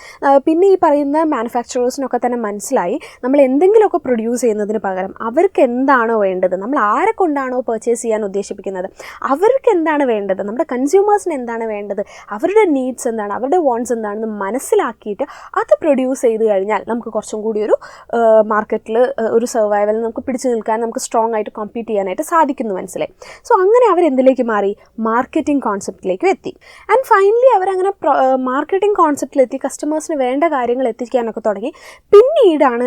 പിന്നെ ഈ പറയുന്ന മാനുഫാക്ചറേഴ്സിനൊക്കെ തന്നെ മനസ്സിലായി നമ്മൾ എന്തെങ്കിലുമൊക്കെ പ്രൊഡ്യൂസ് ചെയ്യുന്നതിന് പകരം അവർക്ക് എന്താണോ വേണ്ടത്, നമ്മൾ ആരെ കൊണ്ടാണോ പർച്ചേസ് ചെയ്യാൻ ഉദ്ദേശിപ്പിക്കുന്നത് അവർക്ക് എന്താണ് വേണ്ടത്, നമ്മുടെ കൺസ്യൂമേഴ്സിന് എന്താണ് വേണ്ടത്, അവരുടെ നീഡ്സ് എന്താണ്, അവരുടെ വോൺസ് എന്താണെന്ന് മനസ്സിലാക്കിയിട്ട് അത് പ്രൊഡ്യൂസ് ചെയ്ത് കഴിഞ്ഞാൽ നമുക്ക് കുറച്ചും കൂടി ഒരു മാർക്കറ്റിൽ ഒരു സർവൈവലിൽ നമുക്ക് പിടിച്ചു നിൽക്കാൻ, നമുക്ക് സ്ട്രോങ് ആയിട്ട് കോമ്പീറ്റ് ചെയ്യാനായിട്ട് സാധിക്കുന്നു മനസ്സിലായി. സോ അങ്ങനെ അവരെന്തിലേക്ക് മാറി, മാർക്കറ്റിംഗ് കോൺസെപ്റ്റിലേക്കും എത്തി. ആൻഡ് ഫൈനലി അവരങ്ങനെ മാർക്കറ്റിംഗ് കോൺസെപ്റ്റിലെത്തി, കസ്റ്റമേഴ്സിന് വേണ്ട കാര്യങ്ങൾ എത്തിക്കാനൊക്കെ തുടങ്ങി. പിന്നീടാണ്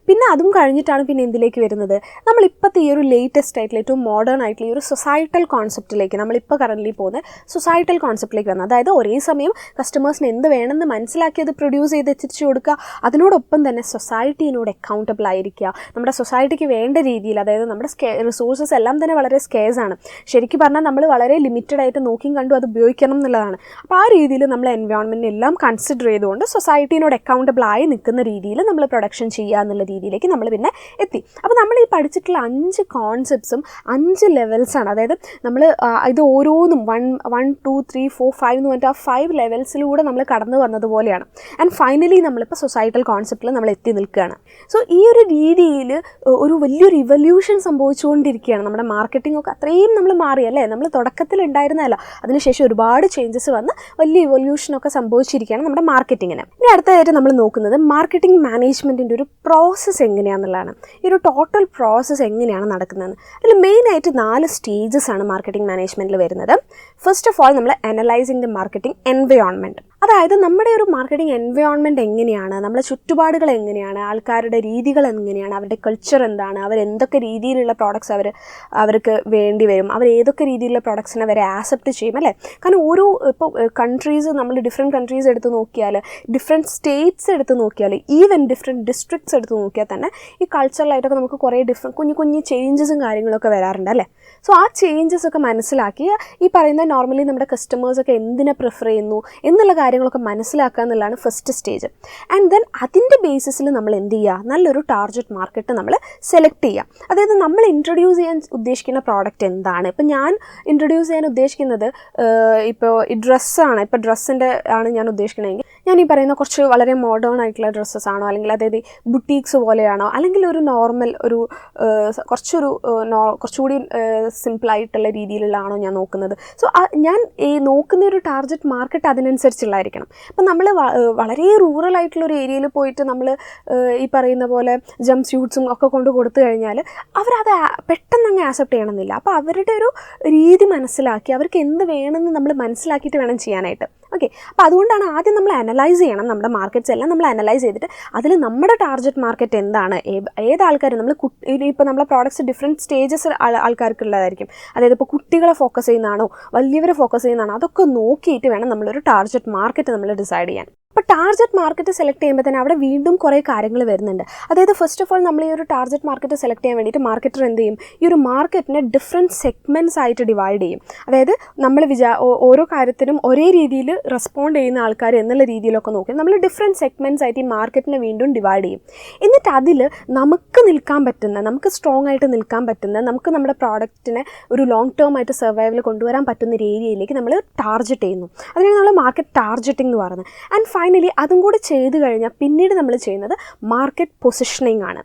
പിന്നെ അതും കഴിഞ്ഞിട്ടാണ് പിന്നെ എന്തിലേക്ക് വരുന്നത്, നമ്മളിപ്പോഴത്തെ ഈ ഒരു ലേറ്റസ്റ്റ് ആയിട്ടുള്ള ഏറ്റവും മോഡേൺ ആയിട്ടുള്ള ഈ ഒരു സൊസൈറ്റൽ കോൺസെപ്റ്റിലേക്ക്, നമ്മളിപ്പോൾ കറൻ്റ്ലി പോകുന്ന സൊസൈറ്റൽ കോൺസെപ്റ്റിലേക്ക് വന്നത്. അതായത് ഒരേ സമയം കസ്റ്റമേഴ്സിന് എന്ത് വേണമെന്ന് മനസ്സിലാക്കി അത് പ്രൊഡ്യൂസ് ചെയ്ത് എത്തിച്ചു കൊടുക്കുക, അതിനോടൊപ്പം തന്നെ സൊസൈറ്റിനോട് അക്കൗണ്ടബിൾ ആയിരിക്കുക. നമ്മുടെ സൊസൈറ്റിക്ക് വേണ്ട രീതിയിൽ, അതായത് നമ്മുടെ റിസോഴ്സസ് എല്ലാം തന്നെ വളരെ സ്കേഴ്സ് ആണ്. ശരിക്കും പറഞ്ഞാൽ നമ്മൾ വളരെ ലിമിറ്റഡ് ആയിട്ട് നോക്കിയും കണ്ടും അത് ഉപയോഗിക്കണം എന്നുള്ളതാണ്. അപ്പോൾ ആ രീതിയിൽ നമ്മൾ എൻവയോൺമെൻറ്റ് എല്ലാം കൺസിഡർ ചെയ്തുകൊണ്ട് സൊസൈറ്റിനോട് അക്കൗണ്ടബിൾ ആയി നിൽക്കുന്ന രീതിയിൽ നമ്മൾ പ്രൊഡക്ഷൻ ചെയ്യുക എന്നുള്ള രീതിയിലേക്ക് നമ്മൾ പിന്നെ എത്തി. അപ്പോൾ നമ്മൾ ഈ പഠിച്ചിട്ടുള്ള 5 കോൺസെപ്റ്റ്സും 5 ലെവൽസാണ്. അതായത് നമ്മൾ ഇത് ഓരോന്നും 1, 2, 3, 4, 5 എന്ന് പറഞ്ഞിട്ട് ആ 5 ലെവൽസിലൂടെ നമ്മൾ കടന്നു വന്നതുപോലെയാണ്. ആൻഡ് ഫൈനലി നമ്മളിപ്പോൾ സൊസൈറ്റൽ കോൺസെപ്റ്റിൽ നമ്മൾ എത്തി നിൽക്കുകയാണ്. സോ ഈ ഒരു രീതിയിൽ ഒരു വലിയൊരു ഇവല്യൂഷൻ സംഭവിച്ചുകൊണ്ടിരിക്കുകയാണ്. നമ്മുടെ മാർക്കറ്റിംഗ് ഒക്കെ അത്രയും നമ്മൾ മാറിയല്ലേ, നമ്മൾ തുടക്കത്തിൽ ഉണ്ടായിരുന്നതല്ല, അതിനുശേഷം ഒരുപാട് ചേഞ്ചസ് വന്ന് വലിയ ഇവല്യൂഷനൊക്കെ സംഭവിച്ചിരിക്കുകയാണ് നമ്മുടെ മാർക്കറ്റിങ്ങിന്. ഇനി അടുത്തതായിട്ട് നമ്മൾ നോക്കുന്നത് മാർക്കറ്റിംഗ് മാനേജ്മെൻറ്റിൻ്റെ ഒരു പ്രോസസ്സ് എങ്ങനെയാണെന്നുള്ളതാണ്. ഈ ഒരു ടോട്ടൽ പ്രോസസ്സ് എങ്ങനെയാണ് നടക്കുന്നതെന്ന്. അതിൽ മെയിനായിട്ട് 4 സ്റ്റേജസ് ആണ് മാർക്കറ്റിംഗ് മാനേജ്മെൻറ്റിൽ വരുന്നത്. ഫസ്റ്റ് ഓഫ് ഓൾ നമ്മൾ അനലൈസിങ് ദി മാർക്കറ്റിംഗ് എൻവയോൺമെൻറ്റ്. അതായത് നമ്മുടെ ഒരു മാർക്കറ്റിംഗ് എൻവയോൺമെൻറ്റ് എങ്ങനെയാണ്, നമ്മുടെ ചുറ്റുപാടുകൾ എങ്ങനെയാണ്, ആൾക്കാരുടെ രീതികൾ എങ്ങനെയാണ്, അവരുടെ കൾച്ചർ എന്താണ്, അവരെന്തൊക്കെ രീതിയിലുള്ള പ്രോഡക്ട്സ് അവർക്ക് വേണ്ടി വരും, അവർ ഏതൊക്കെ രീതിയിലുള്ള പ്രോഡക്ട്സിനെ അവരെ ആക്സെപ്റ്റ് ചെയ്യും അല്ലേ. കാരണം ഓരോ ഇപ്പോൾ കൺട്രീസ്, നമ്മൾ ഡിഫറെൻറ്റ് കൺട്രീസ് എടുത്ത് നോക്കിയാൽ, ഡിഫറെൻറ്റ് സ്റ്റേറ്റ്സ് എടുത്ത് നോക്കിയാൽ, ഈവൻ ഡിഫറെൻറ്റ് ഡിസ്ട്രിക്ട്സ് എടുത്ത് നോക്കിയാൽ തന്നെ ഈ കൾച്ചറലായിട്ടൊക്കെ നമുക്ക് കുറേ കുഞ്ഞു ചേഞ്ചസും കാര്യങ്ങളൊക്കെ വരാറുണ്ട് അല്ലേ. സോ ആ ചേഞ്ചസ് ഒക്കെ മനസ്സിലാക്കി ഈ പറയുന്ന നോർമലി നമ്മുടെ കസ്റ്റമേഴ്സൊക്കെ എന്തിനെ പ്രിഫർ ചെയ്യുന്നു എന്നുള്ള കാര്യങ്ങളൊക്കെ മനസ്സിലാക്കുക എന്നുള്ളതാണ് ഫസ്റ്റ് സ്റ്റേജ്. ആൻഡ് ദെൻ അതിൻ്റെ ബേസിസിൽ നമ്മൾ എന്ത് ചെയ്യുക, നല്ലൊരു ടാർഗറ്റ് മാർക്കറ്റ് നമ്മൾ സെലക്ട് ചെയ്യുക. അതായത് നമ്മൾ ഇൻട്രൊഡ്യൂസ് ചെയ്യാൻ ഉദ്ദേശിക്കുന്ന പ്രോഡക്റ്റ് എന്താണ്. ഇപ്പം ഞാൻ ഇൻട്രൊഡ്യൂസ് ചെയ്യാൻ ഉദ്ദേശിക്കുന്നത് ഇപ്പോൾ ഈ ഡ്രസ്സാണ്. ഇപ്പോൾ ഡ്രസ്സിൻ്റെ ആണ് ഞാൻ ഉദ്ദേശിക്കണമെങ്കിൽ ഞാൻ ഈ പറയുന്ന കുറച്ച് വളരെ മോഡേൺ ആയിട്ടുള്ള ഡ്രസ്സസ് ആണോ, അല്ലെങ്കിൽ അതായത് ബുട്ടീക്സ് പോലെയാണോ, അല്ലെങ്കിൽ ഒരു നോർമൽ ഒരു കുറച്ചുകൂടി സിമ്പിളായിട്ടുള്ള രീതിയിലുള്ളതാണോ ഞാൻ നോക്കുന്നത്. സോ ഞാൻ ഈ നോക്കുന്ന ഒരു ടാർഗറ്റ് മാർക്കറ്റ് അതിനനുസരിച്ചുള്ളതായിരിക്കണം. അപ്പം നമ്മൾ വളരെ റൂറൽ ആയിട്ടുള്ളൊരു ഏരിയയിൽ പോയിട്ട് നമ്മൾ ഈ പറയുന്ന പോലെ ജംപ് സ്യൂട്ട്സും ഒക്കെ കൊണ്ട് കൊടുത്തു കഴിഞ്ഞാൽ അവരത് പെട്ടെന്ന് അങ്ങ് ആക്സെപ്റ്റ് ചെയ്യണമെന്നില്ല. അപ്പോൾ അവരുടെ ഒരു രീതി മനസ്സിലാക്കി അവർക്ക് എന്ത് വേണമെന്ന് നമ്മൾ മനസ്സിലാക്കിയിട്ട് വേണം ചെയ്യാനായിട്ട്. ഓക്കെ, അപ്പോൾ അതുകൊണ്ടാണ് ആദ്യം നമ്മൾ അനലൈസ് ചെയ്യണം. നമ്മുടെ മാർക്കറ്റ്സ് എല്ലാം നമ്മൾ അനലൈസ് ചെയ്തിട്ട് അതിൽ നമ്മുടെ ടാർഗറ്റ് മാർക്കറ്റ് എന്താണ്, ഏത് ആൾക്കാർ നമ്മൾ ഇപ്പോൾ നമ്മളെ പ്രോഡക്റ്റ്സ് ഡിഫറെൻറ്റ് സ്റ്റേജസ് ആൾക്കാർക്കുള്ളതായിരിക്കും. അതായത് ഇപ്പോൾ കുട്ടികളെ ഫോക്കസ് ചെയ്യുന്നതാണോ വലിയവരെ ഫോക്കസ് ചെയ്യുന്നതാണോ, അതൊക്കെ നോക്കിയിട്ട് വേണം നമ്മളൊരു ടാർഗറ്റ് മാർക്കറ്റ് നമ്മൾ ഡിസൈഡ് ചെയ്യാൻ. അപ്പോൾ ടാർഗറ്റ് മാർക്കറ്റ് സെലക്ട് ചെയ്യുമ്പോൾ തന്നെ അവിടെ വീണ്ടും കുറേ കാര്യങ്ങൾ വരുന്നുണ്ട്. അതായത് ഫസ്റ്റ് ഓഫ് ഓൾ നമ്മൾ ഈ ഒരു ടാർഗറ്റ് മാർക്കറ്റ് സെലക്ട് ചെയ്യാൻ വേണ്ടിയിട്ട് മാർക്കറ്റർ എന്ത് ചെയ്യും, ഈ ഒരു മാർക്കറ്റിനെ ഡിഫറെൻറ്റ് സെഗ്മെൻറ്റ്സ് ആയിട്ട് ഡിവൈഡ് ചെയ്യും. അതായത് നമ്മൾ ഓരോ കാര്യത്തിനും ഒരേ രീതിയിൽ റെസ്പോണ്ട് ചെയ്യുന്ന ആൾക്കാർ എന്നുള്ള രീതിയിലൊക്കെ നോക്കി നമ്മൾ ഡിഫറെൻറ്റ് സെഗ്മെൻറ്റ്സ് ആയിട്ട് ഈ മാർക്കറ്റിനെ വീണ്ടും ഡിവൈഡ് ചെയ്യും. എന്നിട്ട് അതിൽ നമുക്ക് നിൽക്കാൻ പറ്റുന്ന, നമുക്ക് സ്ട്രോങ് ആയിട്ട് നിൽക്കാൻ പറ്റുന്ന, നമുക്ക് നമ്മുടെ പ്രോഡക്റ്റിനെ ഒരു ലോങ് ടേം ആയിട്ട് സർവൈവൽ കൊണ്ടുവരാൻ പറ്റുന്ന ഒരു ഏരിയയിലേക്ക് നമ്മൾ ടാർഗറ്റ് ചെയ്യുന്നു. അതിനാണ് നമ്മൾ മാർക്കറ്റ് ടാർഗറ്റിംഗ് എന്ന് പറയുന്നത്. ആൻഡ് ഫൈനലി അതും കൂടി ചെയ്ത് കഴിഞ്ഞാൽ പിന്നീട് നമ്മൾ ചെയ്യുന്നത് മാർക്കറ്റ് പൊസിഷനിങ് ആണ്.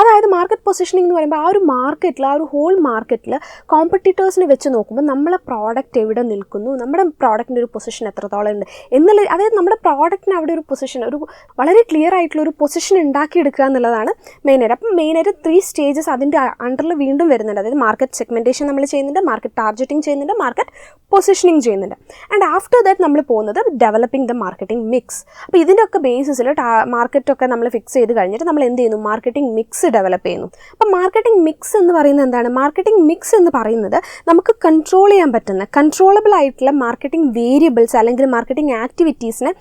അതായത് മാർക്കറ്റ് പൊസിഷനിങ് എന്ന് പറയുമ്പോൾ ആ ഒരു മാർക്കറ്റിൽ, ആ ഒരു ഹോൾ മാർക്കറ്റിൽ കോമ്പറ്റീറ്റേഴ്സിനെ വെച്ച് നോക്കുമ്പോൾ നമ്മളെ പ്രോഡക്റ്റ് എവിടെ നിൽക്കുന്നു, നമ്മുടെ പ്രോഡക്റ്റിൻ്റെ ഒരു പൊസിഷൻ എത്രത്തോളം ഉണ്ട് എന്നുള്ള, അതായത് നമ്മുടെ പ്രോഡക്റ്റിന് അവിടെ ഒരു പൊസിഷൻ, ഒരു വളരെ ക്ലിയർ ആയിട്ടുള്ള ഒരു പൊസിഷൻ ഉണ്ടാക്കിയെടുക്കുക എന്നുള്ളതാണ് മെയിനായിട്ട്. അപ്പം മെയിനായിട്ട് 3 സ്റ്റേജസ് അതിൻ്റെ അണ്ടറിൽ വീണ്ടും വരുന്നുണ്ട്. അതായത് മാർക്കറ്റ് സെഗ്മെൻറ്റേഷൻ നമ്മൾ ചെയ്യുന്നുണ്ട്, മാർക്കറ്റ് ടാർഗറ്റിംഗ് ചെയ്യുന്നുണ്ട്, മാർക്കറ്റ് പൊസിഷനിങ് ചെയ്യുന്നുണ്ട്. ആൻഡ് ആഫ്റ്റർ ദാറ്റ് നമ്മൾ പോകുന്നത് ഡെവലപ്പിംഗ് ദ മാർക്കറ്റിംഗ് മിക്സ്. അപ്പോൾ ഇതിൻ്റെയൊക്കെ ബേസിസിൽ മാർക്കറ്റൊക്കെ നമ്മൾ ഫിക്സ് ചെയ്ത് കഴിഞ്ഞിട്ട് നമ്മൾ എന്ത് ചെയ്യുന്നു, മാർക്കറ്റിംഗ് മിക്സ് ഡെവലപ്പ് ചെയ്യുന്നു. അപ്പം മാർക്കറ്റിംഗ് മിക്സ് എന്ന് പറയുന്നത് എന്താണ്? മാർക്കറ്റിംഗ് മിക്സ് എന്ന് പറയുന്നത് നമുക്ക് കൺട്രോൾ ചെയ്യാൻ പറ്റുന്ന, കൺട്രോളബിൾ ആയിട്ടുള്ള മാർക്കറ്റിംഗ് വേരിയബിൾസ് അല്ലെങ്കിൽ മാർക്കറ്റിംഗ് ആക്ടിവിറ്റീസിനെ,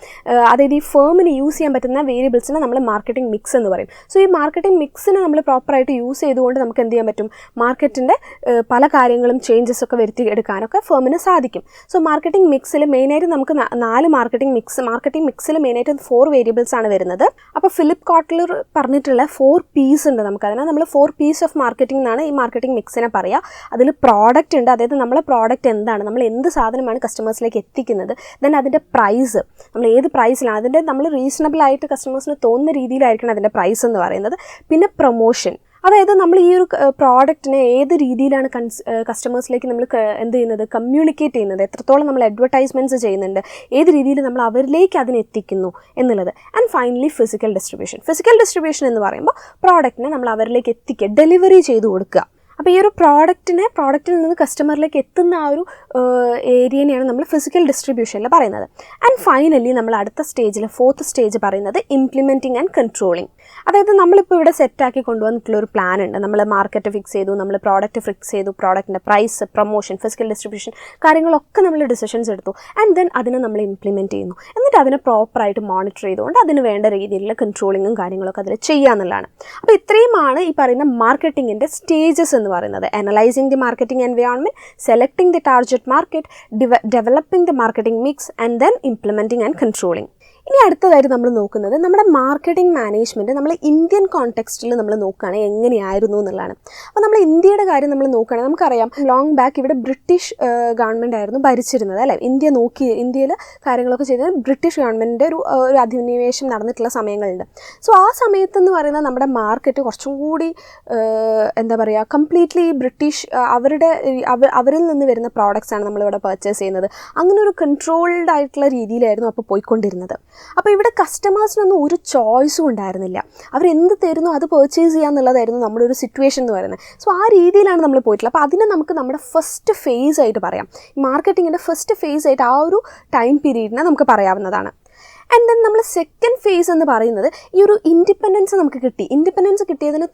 അതായത് ഈ ഫേമിന് യൂസ് ചെയ്യാൻ പറ്റുന്ന വേരിയബിൾസിനെ നമ്മൾ മാർക്കറ്റിംഗ് മിക്സ് എന്ന് പറയും. സോ ഈ മാർക്കറ്റിംഗ് മിക്സിനെ നമ്മൾ പ്രോപ്പറായിട്ട് യൂസ് ചെയ്തുകൊണ്ട് നമുക്ക് എന്ത് ചെയ്യാൻ പറ്റും, മാർക്കറ്റിൻ്റെ പല കാര്യങ്ങളും ചേഞ്ചസ് ഒക്കെ വരുത്തി എടുക്കാനൊക്കെ ഫേമിന് സാധിക്കും. സോ മാർക്കറ്റിംഗ് മിക്സിൽ മെയിനായിട്ട് നമുക്ക് 4 മാർക്കറ്റിംഗ് മിക്സിൽ മെയിനായിട്ട് 4 വേരിയബിൾസ് ആണ് വരുന്നത്. അപ്പോൾ ഫിലിപ്പ് കോട്ട്ലർ പറഞ്ഞിട്ടുള്ള 4 P's ഉണ്ട് നമുക്ക്. അതിനാൽ നമ്മൾ 4 P's ഓഫ് മാർക്കറ്റിംഗ് എന്നാണ് ഈ മാർക്കറ്റിംഗ് മിക്സിനെ പറയുക. അതിൽ പ്രോഡക്റ്റ് ഉണ്ട്, അതായത് നമ്മളെ പ്രോഡക്റ്റ് എന്താണ്, നമ്മൾ എന്ത് സാധനമാണ് കസ്റ്റമേഴ്സിലേക്ക് എത്തിക്കുന്നത്, ദെൻ അതിൻ്റെ പ്രൈസ്, നമ്മൾ ഏത് പ്രൈസിലാണ്, അതിൻ്റെ നമ്മൾ റീസണബിൾ ആയിട്ട് കസ്റ്റമേഴ്സിന് തോന്നുന്ന രീതിയിലായിരിക്കണം അതിൻ്റെ പ്രൈസ് എന്ന് പറയുന്നത്. പിന്നെ പ്രൊമോഷൻ, അതായത് നമ്മൾ ഈ ഒരു പ്രോഡക്റ്റിനെ ഏത് രീതിയിലാണ് കസ്റ്റമേഴ്സിലേക്ക് നമ്മൾ എന്ത് ചെയ്യുന്നത്, കമ്മ്യൂണിക്കേറ്റ് ചെയ്യുന്നത്, എത്രത്തോളം നമ്മൾ അഡ്വർടൈസ്മെൻറ്റ്സ് ചെയ്യുന്നുണ്ട്, ഏത് രീതിയിൽ നമ്മൾ അവരിലേക്ക് അതിനെ എത്തിക്കുന്നു എന്നുള്ളത്. ആൻഡ് ഫൈനലി ഫിസിക്കൽ ഡിസ്ട്രിബ്യൂഷൻ എന്ന് പറയുമ്പോൾ പ്രോഡക്റ്റിനെ നമ്മൾ അവരിലേക്ക് എത്തിക്കുക, ഡെലിവറി ചെയ്ത് കൊടുക്കുക. അപ്പോൾ ഈ ഒരു പ്രോഡക്റ്റിൽ നിന്ന് കസ്റ്റമറിലേക്ക് എത്തുന്ന ആ ഒരു ഏരിയനെയാണ് നമ്മൾ ഫിസിക്കൽ ഡിസ്ട്രിബ്യൂഷനിൽ പറയുന്നത്. ആൻഡ് ഫൈനലി നമ്മൾ അടുത്ത സ്റ്റേജിൽ 4th സ്റ്റേജ് പറയുന്നത് ഇംപ്ലിമെൻറ്റിംഗ് ആൻഡ് കൺട്രോളിങ്. അതായത് നമ്മളിപ്പോൾ ഇവിടെ സെറ്റാക്കി കൊണ്ടുവന്നിട്ടുള്ളൊരു പ്ലാൻ ഉണ്ട്. നമ്മൾ മാർക്കറ്റ് ഫിക്സ് ചെയ്തു, നമ്മൾ പ്രോഡക്റ്റ് ഫിക്സ് ചെയ്തു, പ്രോഡക്റ്റിൻ്റെ പ്രൈസ്, പ്രൊമോഷൻ, ഫിസിക്കൽ ഡിസ്ട്രിബ്യൂഷൻ കാര്യങ്ങളൊക്കെ നമ്മൾ ഡിസിഷൻസ് എടുത്തു. ആൻഡ് ദെൻ അതിനെ നമ്മൾ ഇംപ്ലിമെൻറ്റ് ചെയ്യുന്നു. എന്നിട്ട് അതിനെ പ്രോപ്പറായിട്ട് മോണിറ്റർ ചെയ്തുകൊണ്ട് അതിന് വേണ്ട രീതിയിലുള്ള കൺട്രോളിങ്ങും കാര്യങ്ങളൊക്കെ അതിൽ ചെയ്യുക എന്നുള്ളതാണ്. അപ്പോൾ ഇത്രയുമാണ് ഈ പറയുന്ന മാർക്കറ്റിങ്ങിൻ്റെ സ്റ്റേജസ് എന്ന് പറയുന്നത്. Analysing the marketing environment, selecting the target market, developing the marketing mix, and then implementing and controlling. ഇനി അടുത്തതായിട്ട് നമ്മൾ നോക്കുന്നത് നമ്മുടെ മാർക്കറ്റിംഗ് മാനേജ്മെൻറ്റ് നമ്മൾ ഇന്ത്യൻ കോണ്ടെക്സ്റ്റിൽ നമ്മൾ നോക്കുകയാണെങ്കിൽ എങ്ങനെയായിരുന്നു എന്നുള്ളതാണ്. അപ്പോൾ നമ്മൾ ഇന്ത്യയുടെ കാര്യം നമ്മൾ നോക്കുകയാണെങ്കിൽ നമുക്കറിയാം ലോങ് ബാക്ക് ഇവിടെ ബ്രിട്ടീഷ് ഗവൺമെൻറ് ആയിരുന്നു ഭരിച്ചിരുന്നത് അല്ലേ. ഇന്ത്യയിൽ കാര്യങ്ങളൊക്കെ ചെയ്തത് ബ്രിട്ടീഷ് ഗവൺമെൻറ്റിൻ്റെ ഒരു അധിനിവേശം നടന്നിട്ടുള്ള സമയങ്ങളുണ്ട്. സോ ആ സമയത്തെന്ന് പറയുന്നത് നമ്മുടെ മാർക്കറ്റ് കുറച്ചും കൂടി എന്താ പറയുക കംപ്ലീറ്റ്ലി ബ്രിട്ടീഷ് അവരിൽ നിന്ന് വരുന്ന പ്രോഡക്റ്റ്സാണ് നമ്മളിവിടെ പർച്ചേസ് ചെയ്യുന്നത്. അങ്ങനെ ഒരു കൺട്രോൾഡ് ആയിട്ടുള്ള രീതിയിലായിരുന്നു അപ്പോൾ പോയിക്കൊണ്ടിരുന്നത്. അപ്പോൾ ഇവിടെ കസ്റ്റമേഴ്സിനൊന്നും ഒരു ചോയ്സും ഉണ്ടായിരുന്നില്ല. അവരെന്ത് തരുന്നു അത് പർച്ചേസ് ചെയ്യുക എന്നുള്ളതായിരുന്നു നമ്മുടെ ഒരു സിറ്റുവേഷൻ എന്ന് പറയുന്നത്. സോ ആ രീതിയിലാണ് നമ്മൾ പോയിട്ടുള്ളത്. അപ്പോൾ അതിനെ നമുക്ക് നമ്മുടെ ഫസ്റ്റ് ഫേസ് ആയിട്ട് പറയാം. മാർക്കറ്റിങ്ങിൻ്റെ ഫസ്റ്റ് ഫേസ് ആയിട്ട് ആ ഒരു ടൈം പീരീഡിനെ നമുക്ക് പറയാവുന്നതാണ്. ആൻഡ് ദെൻ നമ്മൾ സെക്കൻഡ് ഫേസ് എന്ന് പറയുന്നത് ഈ ഒരു ഇൻഡിപെൻഡൻസ് നമുക്ക് കിട്ടി. ഇൻഡിപെൻഡൻസ് കിട്ടിയതിന്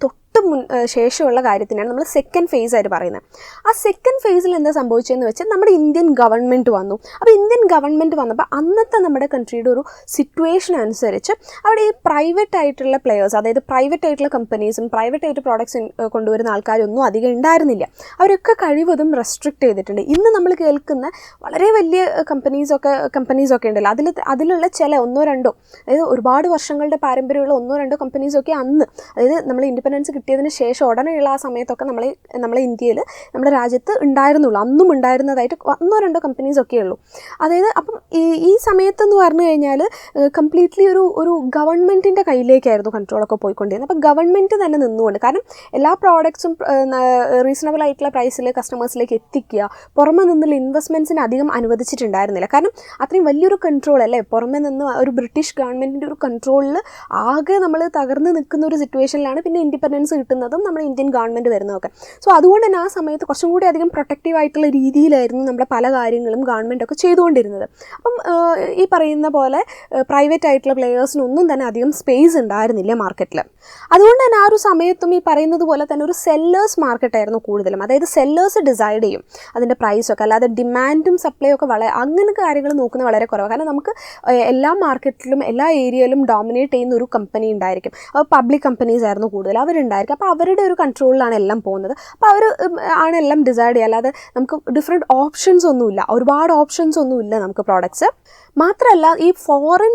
ശേഷമുള്ള കാര്യത്തിനാണ് നമ്മൾ സെക്കൻഡ് ഫേസ് ആയിട്ട് പറയുന്നത്. ആ സെക്കൻഡ് ഫേസിൽ എന്താ സംഭവിച്ചതെന്ന് വെച്ചാൽ നമ്മുടെ ഇന്ത്യൻ ഗവൺമെൻറ് വന്നു. അപ്പോൾ ഇന്ത്യൻ ഗവൺമെൻറ് വന്നപ്പോൾ അന്നത്തെ നമ്മുടെ കൺട്രിയുടെ ഒരു സിറ്റുവേഷൻ അനുസരിച്ച് അവിടെ ഈ പ്രൈവറ്റ് ആയിട്ടുള്ള പ്ലെയേഴ്സ്, അതായത് പ്രൈവറ്റ് ആയിട്ടുള്ള കമ്പനീസും പ്രൈവറ്റ് ആയിട്ട് പ്രോഡക്ട്സ് കൊണ്ടുവരുന്ന ആൾക്കാരൊന്നും അധികം ഉണ്ടായിരുന്നില്ല. അവരൊക്കെ കഴിവതും റെസ്ട്രിക്റ്റ് ചെയ്തിട്ടുണ്ട്. ഇന്ന് നമ്മൾ കേൾക്കുന്ന വളരെ വലിയ കമ്പനീസൊക്കെ ഉണ്ടല്ലോ, അതിലുള്ള ചില ഒന്നോ രണ്ടോ, അതായത് ഒരുപാട് വർഷങ്ങളുടെ പാരമ്പര്യമുള്ള ഒന്നോ രണ്ടോ കമ്പനീസൊക്കെ അന്ന്, അതായത് നമ്മൾ ഇൻഡിപെൻഡൻസ് കിട്ടിയതിന് ശേഷം ഉടനെയുള്ള ആ സമയത്തൊക്കെ നമ്മളെ ഇന്ത്യയിൽ നമ്മുടെ രാജ്യത്ത് ഉണ്ടായിരുന്നുള്ളൂ. അന്നും ഉണ്ടായിരുന്നതായിട്ട് ഒന്നോ രണ്ടോ കമ്പനീസൊക്കെ ഉള്ളൂ. അതായത് അപ്പം ഈ സമയത്തെന്ന് പറഞ്ഞു കഴിഞ്ഞാൽ കംപ്ലീറ്റ്ലി ഒരു ഗവൺമെൻറ്റിൻ്റെ കയ്യിലേക്കായിരുന്നു കൺട്രോളൊക്കെ പോയിക്കൊണ്ടിരുന്നത്. അപ്പോൾ ഗവൺമെൻറ് തന്നെ നിന്നുകൊണ്ട്, കാരണം എല്ലാ പ്രോഡക്ട്സും റീസണബിൾ ആയിട്ടുള്ള പ്രൈസിൽ കസ്റ്റമേഴ്സിലേക്ക് എത്തിക്കുക, പുറമെ നിന്നുള്ള ഇൻവെസ്റ്റ്മെൻറ്റ്സിന് അധികം അനുവദിച്ചിട്ടുണ്ടായിരുന്നില്ല. കാരണം അത്രയും വലിയൊരു കൺട്രോൾ അല്ലേ, പുറമെ നിന്ന് ഒരു ബ്രിട്ടീഷ് ഗവൺമെൻറ്റിൻ്റെ ഒരു കൺട്രോളിൽ ആകെ നമ്മൾ തകർന്ന് നിൽക്കുന്ന ഒരു സിറ്റുവേഷനിലാണ് പിന്നെ ഇൻഡിപെൻഡൻസ് കിട്ടുന്നതും നമ്മുടെ ഇന്ത്യൻ ഗവൺമെൻറ് വരുന്നതൊക്കെ. സോ അതുകൊണ്ട് തന്നെ ആ സമയത്ത് കുറച്ചും കൂടി അധികം പ്രൊട്ടക്റ്റീവ് ആയിട്ടുള്ള രീതിയിലായിരുന്നു നമ്മുടെ പല കാര്യങ്ങളും ഗവൺമെൻറ്റൊക്കെ ചെയ്തുകൊണ്ടിരുന്നത്. അപ്പം ഈ പറയുന്ന പോലെ പ്രൈവറ്റ് ആയിട്ടുള്ള പ്ലെയേഴ്സിനൊന്നും തന്നെ അധികം സ്പേസ് ഉണ്ടായിരുന്നില്ല മാർക്കറ്റിൽ. അതുകൊണ്ട് തന്നെ ആ ഒരു സമയത്തും ഈ പറയുന്നത് പോലെ തന്നെ ഒരു സെല്ലേഴ്സ് മാർക്കറ്റായിരുന്നു കൂടുതലും. അതായത് സെല്ലേഴ്സ് ഡിസൈഡ് ചെയ്യും അതിൻ്റെ പ്രൈസൊക്കെ, അല്ലാതെ ഡിമാൻഡും സപ്ലൈയും ഒക്കെ അങ്ങനെ കാര്യങ്ങൾ നോക്കുന്നത് വളരെ കുറവാണ്. കാരണം നമുക്ക് എല്ലാ മാർക്കറ്റിലും എല്ലാ ഏരിയയിലും ഡോമിനേറ്റ് ചെയ്യുന്ന ഒരു കമ്പനി ഉണ്ടായിരിക്കും. അപ്പോൾ പബ്ലിക് കമ്പനീസ് ആയിരുന്നു കൂടുതൽ അവരുണ്ടായിരിക്കും. അപ്പോൾ അവരുടെ ഒരു കൺട്രോളിലാണ് എല്ലാം പോകുന്നത്. അപ്പോൾ അവർ ആണ് എല്ലാം ഡിസൈഡ് ചെയ്യുക. അല്ലാതെ നമുക്ക് ഡിഫറെൻറ്റ് ഓപ്ഷൻസ് ഒന്നുമില്ല, ഒരുപാട് ഓപ്ഷൻസ് ഒന്നുമില്ല നമുക്ക് പ്രോഡക്ട്സ്. മാത്രമല്ല ഈ ഫോറിൻ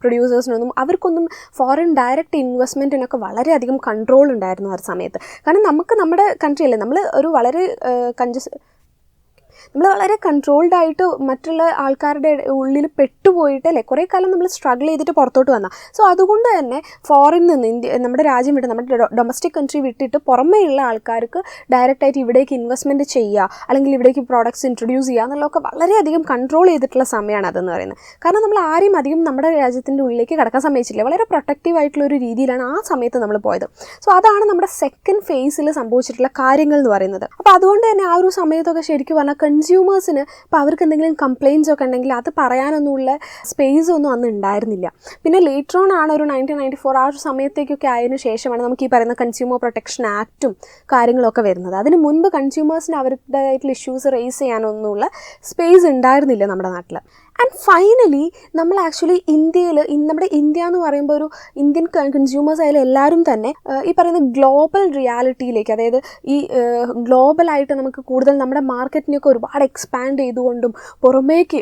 പ്രൊഡ്യൂസേഴ്സിനൊന്നും അവർക്കൊന്നും ഫോറിൻ ഡയറക്റ്റ് ഇൻവെസ്റ്റ്മെൻറ്റിനൊക്കെ വളരെയധികം കൺട്രോൾ ഉണ്ടായിരുന്നു ആ സമയത്ത്. കാരണം നമുക്ക് നമ്മുടെ കൺട്രിയല്ലേ, നമ്മൾ വളരെ കൺട്രോൾഡ് ആയിട്ട് മറ്റുള്ള ആൾക്കാരുടെ ഉള്ളിൽ പെട്ടുപോയിട്ട് അല്ലേ കുറേ കാലം നമ്മൾ സ്ട്രഗിൾ ചെയ്തിട്ട് പുറത്തോട്ട് വന്നാൽ. സോ അതുകൊണ്ട് തന്നെ ഫോറിൻ നിന്ന് നമ്മുടെ രാജ്യം വിട്ട്, നമ്മുടെ ഡൊമസ്റ്റിക് കൺട്രി വിട്ടിട്ട് പുറമേയുള്ള ആൾക്കാർക്ക് ഡയറക്റ്റായിട്ട് ഇവിടേക്ക് ഇൻവെസ്റ്റ്മെൻറ്റ് ചെയ്യുക, അല്ലെങ്കിൽ ഇവിടേക്ക് പ്രോഡക്ട്സ് ഇൻട്രൊഡ്യൂസ് ചെയ്യുക എന്നുള്ളതൊക്കെ വളരെയധികം കൺട്രോൾ ചെയ്തിട്ടുള്ള സമയമാണ് അതെന്ന് പറയുന്നത്. കാരണം നമ്മൾ ആരെയും അധികം നമ്മുടെ രാജ്യത്തിൻ്റെ ഉള്ളിലേക്ക് കടക്കാൻ സമ്മതിച്ചില്ല. വളരെ പ്രൊട്ടക്റ്റീവ് ആയിട്ടുള്ളൊരു രീതിയിലാണ് ആ സമയത്ത് നമ്മൾ പോയത്. സോ അതാണ് നമ്മുടെ സെക്കൻഡ് ഫേസിൽ സംഭവിച്ചിട്ടുള്ള കാര്യങ്ങൾ എന്ന് പറയുന്നത്. അപ്പോൾ അതുകൊണ്ട് തന്നെ ആ ഒരു സമയത്തൊക്കെ ശരിക്കും പറഞ്ഞാൽ കൺസ്യൂമേഴ്സിന് ഇപ്പോൾ അവർക്ക് എന്തെങ്കിലും കംപ്ലയിൻറ്റ്സ് ഒക്കെ ഉണ്ടെങ്കിൽ അത് പറയാനൊന്നുമുള്ള സ്പേസ് ഒന്നും അന്ന് ഉണ്ടായിരുന്നില്ല. പിന്നെ ലേറ്റർ ഓൺ ആണ് ഒരു 1994 ആ ഒരു സമയത്തേക്കൊക്കെ ആയതിനു ശേഷമാണ് നമുക്ക് ഈ പറയുന്ന കൺസ്യൂമർ പ്രൊട്ടക്ഷൻ ആക്റ്റും കാര്യങ്ങളൊക്കെ വരുന്നത്. അതിന് മുൻപ് കൺസ്യൂമേഴ്സിന് അവരുടേതായിട്ടുള്ള ഇഷ്യൂസ് റേസ് ചെയ്യാനൊന്നുമുള്ള സ്പേസ് ഉണ്ടായിരുന്നില്ല നമ്മുടെ നാട്ടിൽ. ആൻഡ് ഫൈനലി നമ്മൾ ആക്ച്വലി നമ്മുടെ ഇന്ത്യ എന്ന് പറയുമ്പോൾ ഒരു ഇന്ത്യൻ കൺസ്യൂമേഴ്സ് ആയാലും എല്ലാവരും തന്നെ ഈ പറയുന്ന ഗ്ലോബൽ റിയാലിറ്റിയിലേക്ക്, അതായത് ഈ ഗ്ലോബലായിട്ട് നമുക്ക് കൂടുതൽ നമ്മുടെ മാർക്കറ്റിനെയൊക്കെ ഒരുപാട് എക്സ്പാൻഡ് ചെയ്തുകൊണ്ടും പുറമേക്ക്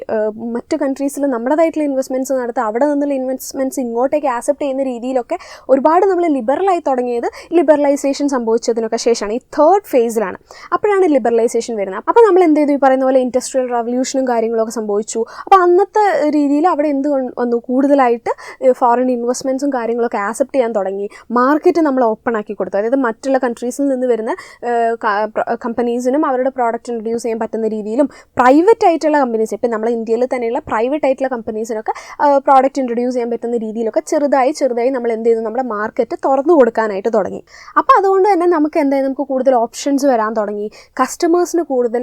മറ്റ് കൺട്രീസിൽ നമ്മുടേതായിട്ടുള്ള ഇൻവെസ്റ്റ്മെൻറ്റ്സ് നടത്തുക, അവിടെ നിന്നുള്ള ഇൻവെസ്റ്റ്മെൻറ്റ്സ് ഇങ്ങോട്ടേക്ക് ആക്സെപ്റ്റ് ചെയ്യുന്ന രീതിയിലൊക്കെ ഒരുപാട് നമ്മൾ ലിബറലായി തുടങ്ങിയത് ലിബറലൈസേഷൻ സംഭവിച്ചതിനൊക്കെ ശേഷമാണ്. ഈ തേർഡ് ഫേസിലാണ് അപ്പോഴാണ് ലിബറലൈസേഷൻ വരുന്നത്. അപ്പോൾ നമ്മൾ എന്ത് ചെയ്തു, ഈ പറയുന്ന പോലെ ഇൻഡസ്ട്രിയൽ റവല്യൂഷനും കാര്യങ്ങളൊക്കെ സംഭവിച്ചു. അപ്പോൾ അന്നത്തെ രീതിയിൽ അവിടെ എന്ത് വന്നു, കൂടുതലായിട്ട് ഫോറിൻ ഇൻവെസ്റ്റ്മെൻറ്റ്സും കാര്യങ്ങളൊക്കെ ആക്സെപ്റ്റ് ചെയ്യാൻ തുടങ്ങി. മാർക്കറ്റ് നമ്മൾ ഓപ്പൺ ആക്കി കൊടുത്തു. അതായത് മറ്റുള്ള കൺട്രീസിൽ നിന്ന് വരുന്ന കമ്പനീസിനും അവരുടെ പ്രോഡക്റ്റ് ഇൻട്രൊഡ്യൂസ് ചെയ്യാൻ പറ്റുന്ന രീതിയിലും പ്രൈവറ്റ് ആയിട്ടുള്ള കമ്പനീസ്, ഇപ്പം നമ്മളെ ഇന്ത്യയിൽ തന്നെയുള്ള പ്രൈവറ്റ് ആയിട്ടുള്ള കമ്പനീസിനൊക്കെ പ്രോഡക്റ്റ് ഇൻട്രൊഡ്യൂസ് ചെയ്യാൻ പറ്റുന്ന രീതിയിലൊക്കെ ചെറുതായി നമ്മൾ എന്ത് ചെയ്തു, നമ്മുടെ മാർക്കറ്റ് തുറന്നു കൊടുക്കാനായിട്ട് തുടങ്ങി. അപ്പോൾ അതുകൊണ്ട് തന്നെ നമുക്ക് കൂടുതൽ ഓപ്ഷൻസ് വരാൻ തുടങ്ങി. കസ്റ്റമേഴ്സിന് കൂടുതൽ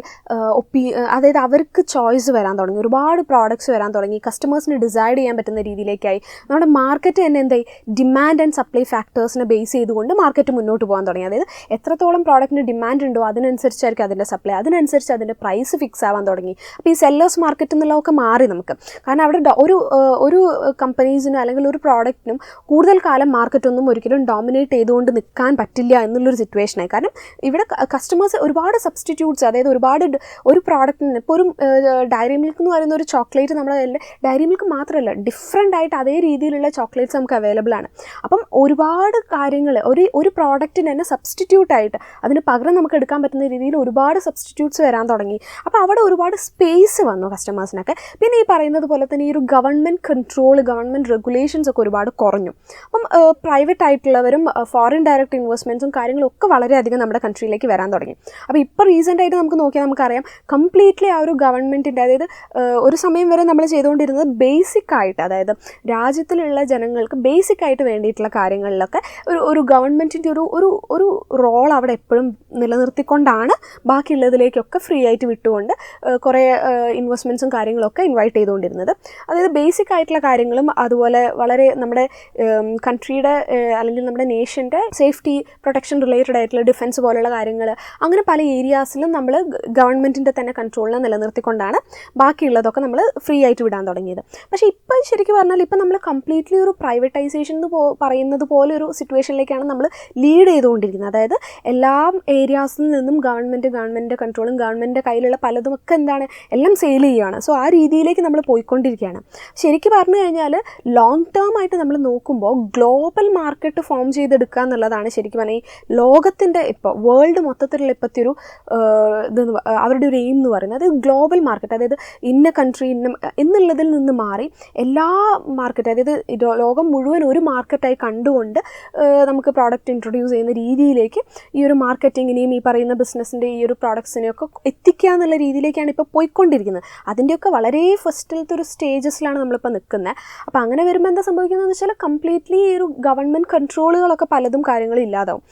അതായത് അവർക്ക് ചോയ്സ് വരാൻ തുടങ്ങി. ഒരുപാട് പ്രോഡക്ട്സ് വരാൻ തുടങ്ങി. കസ്റ്റമേഴ്സിന് ഡിസൈഡ് ചെയ്യാൻ പറ്റുന്ന രീതിയിലേക്കായി. നമ്മുടെ മാർക്കറ്റ് തന്നെ എന്തായി, ഡിമാൻഡ് ആൻഡ് സപ്ലൈ ഫാക്ടേഴ്സിനെ ബേസ് ചെയ്തുകൊണ്ട് മാർക്കറ്റ് മുന്നോട്ട് പോകാൻ തുടങ്ങി. അതായത് എത്രത്തോളം പ്രോഡക്റ്റിന് ഡിമാൻഡ് ഉണ്ടോ അതിനനുസരിച്ചായിരിക്കും അതിൻ്റെ സപ്ലൈ, അതിനനുസരിച്ച് അതിൻ്റെ പ്രൈസ് പ്രൈസ് ഫിക്സ് ആവാൻ തുടങ്ങി. അപ്പോൾ ഈ സെല്ലേഴ്സ് മാർക്കറ്റ് എന്നുള്ളതൊക്കെ മാറി നമുക്ക്. കാരണം അവിടെ ഒരു കമ്പനീസിനും അല്ലെങ്കിൽ ഒരു പ്രോഡക്റ്റിനും കൂടുതൽ കാലം മാർക്കറ്റൊന്നും ഒരിക്കലും ഡോമിനേറ്റ് ചെയ്തുകൊണ്ട് നിൽക്കാൻ പറ്റില്ല എന്നുള്ളൊരു സിറ്റുവേഷനായി. കാരണം ഇവിടെ കസ്റ്റമേഴ്സ് ഒരുപാട് സബ്സ്റ്റിറ്റ്യൂട്ട്സ്, അതായത് ഒരു പ്രോഡക്റ്റിന് ഇപ്പോൾ ഒരു ഡയറി മിൽക്ക് എന്ന് പറയുന്ന ഒരു ചോക്ലേറ്റ് നമ്മുടെ ഡയറി മിൽക്ക് മാത്രമല്ല, ഡിഫറെൻ്റ് ആയിട്ട് അതേ രീതിയിലുള്ള ചോക്ലേറ്റ്സ് നമുക്ക് അവൈലബിൾ ആണ്. അപ്പം ഒരുപാട് കാര്യങ്ങൾ ഒരു പ്രോഡക്റ്റിന് തന്നെ സബ്സ്റ്റിറ്റ്യൂട്ടായിട്ട് അതിന് പകരം നമുക്ക് എടുക്കാൻ പറ്റുന്ന രീതിയിൽ ഒരുപാട് സബ്സ്റ്റിറ്റ്യൂട്ട്സ് വരാൻ തുടങ്ങി. അപ്പോൾ അവിടെ ഒരുപാട് സ്പേസ് വന്നു കസ്റ്റമേഴ്സിനൊക്കെ. പിന്നെ ഈ പറയുന്നത് പോലെ തന്നെ ഈ ഒരു ഗവൺമെൻറ് കൺട്രോൾ, ഗവൺമെൻറ് റെഗുലേഷൻസ് ഒക്കെ ഒരുപാട് കുറഞ്ഞു. അപ്പം പ്രൈവറ്റ് ആയിട്ടുള്ളവരും ഫോറിൻ ഡയറക്റ്റ് ഇൻവെസ്റ്റ്മെൻറ്റ്സും കാര്യങ്ങളും ഒക്കെ വളരെയധികം നമ്മുടെ കൺട്രിയിലേക്ക് വരാൻ തുടങ്ങി. അപ്പോൾ ഇപ്പോൾ റീസെൻ്റായിട്ട് നമുക്ക് നോക്കിയാൽ നമുക്കറിയാം കംപ്ലീറ്റ്ലി ആ ഒരു ഗവൺമെൻറ്റിൻ്റെ, അതായത് ഒരു സമയം വരെ നമ്മൾ ചെയ്തുകൊണ്ടിരുന്നത് ബേസിക്കായിട്ട്, അതായത് രാജ്യത്തിലുള്ള ജനങ്ങൾക്ക് ബേസിക്കായിട്ട് വേണ്ടിയിട്ടുള്ള കാര്യങ്ങളിലൊക്കെ ഒരു ഗവൺമെൻറ്റിൻ്റെ ഒരു റോൾ അവിടെ എപ്പോഴും നിലനിർത്തിക്കൊണ്ടാണ് ബാക്കിയുള്ളതിലേക്കൊക്കെ ഫ്രീ ആയിട്ട് വിട്ടുകൊണ്ട് കുറേ ഇൻവെസ്റ്റ്മെൻറ്റ്സും കാര്യങ്ങളൊക്കെ ഇൻവൈറ്റ് ചെയ്തുകൊണ്ടിരുന്നത്. അതായത് ബേസിക് ആയിട്ടുള്ള കാര്യങ്ങളും അതുപോലെ വളരെ നമ്മുടെ കൺട്രിയുടെ അല്ലെങ്കിൽ നമ്മുടെ നേഷൻ്റെ സേഫ്റ്റി പ്രൊട്ടക്ഷൻ റിലേറ്റഡ് ആയിട്ടുള്ള ഡിഫൻസ് പോലുള്ള കാര്യങ്ങൾ, അങ്ങനെ പല ഏരിയാസിലും നമ്മൾ ഗവൺമെൻറ്റിൻ്റെ തന്നെ കൺട്രോളിനെ നിലനിർത്തിക്കൊണ്ടാണ് ബാക്കിയുള്ളതൊക്കെ നമ്മൾ ഫ്രീ ആയിട്ട് വിടാൻ തുടങ്ങിയത്. പക്ഷേ ഇപ്പോൾ ശരിക്കും പറഞ്ഞാൽ ഇപ്പോൾ നമ്മൾ കംപ്ലീറ്റ്ലി ഒരു പ്രൈവറ്റൈസേഷൻ എന്ന് പറയുന്നത് പോലെ ഒരു സിറ്റുവേഷനിലേക്കാണ് നമ്മൾ ലീഡ് ചെയ്തുകൊണ്ടിരിക്കുന്നത്. അതായത് എല്ലാ ഏരിയാസിൽ നിന്നും ഗവൺമെൻറ്റിൻ്റെ കൺട്രോളും ഗവൺമെൻറ്റിൻ്റെ കയ്യിലുള്ള പലതുമൊക്കെ എന്താണ് എല്ലാം സെയിൽ ചെയ്യുകയാണ്. സോ ആ രീതിയിലേക്ക് നമ്മൾ പോയിക്കൊണ്ടിരിക്കുകയാണ്. ശരിക്കും പറഞ്ഞു കഴിഞ്ഞാൽ ലോങ് ടേം ആയിട്ട് നമ്മൾ നോക്കുമ്പോൾ ഗ്ലോബൽ മാർക്കറ്റ് ഫോം ചെയ്തെടുക്കുക എന്നുള്ളതാണ് ശരിക്കും പറഞ്ഞാൽ ഈ ലോകത്തിൻ്റെ ഇപ്പോൾ വേൾഡ് മൊത്തത്തിലുള്ള ഇപ്പോഴത്തെ ഒരു അവരുടെ ഒരു എയിം എന്ന് പറയുന്നത്. അത് ഗ്ലോബൽ മാർക്കറ്റ്, അതായത് ഇന്ന കൺട്രി എന്നുള്ളതിൽ നിന്ന് മാറി എല്ലാ മാർക്കറ്റ്, അതായത് ലോകം മുഴുവൻ ഒരു മാർക്കറ്റായി കണ്ടുകൊണ്ട് നമുക്ക് പ്രോഡക്റ്റ് ഇൻട്രൊഡ്യൂസ് ചെയ്യുന്ന രീതിയിലേക്ക് ഈ ഒരു മാർക്കറ്റിങ്ങിനെയും ഈ പറയുന്ന ബിസിനസ്സിൻ്റെ ഈ ഒരു പ്രോഡക്ട്സിനെയൊക്കെ എത്തിക്കുക എന്നുള്ള രീതിയിലേക്കാണ് ഇപ്പോൾ പോയിക്കൊണ്ടിരിക്കുന്നത്. അതിൻ്റെയൊക്കെ വളരെ ഫസ്റ്റിലത്തെ ഒരു സ്റ്റേജസിലാണ് നമ്മളിപ്പോൾ നിൽക്കുന്നത്. അപ്പോൾ അങ്ങനെ വരുമ്പോൾ എന്താ സംഭവിക്കുന്നതെന്ന് വെച്ചാൽ കംപ്ലീറ്റ്ലി ഈ ഒരു ഗവൺമെൻറ് കൺട്രോളുകളൊക്കെ പലതും കാര്യങ്ങളും ഇല്ലാതാവും.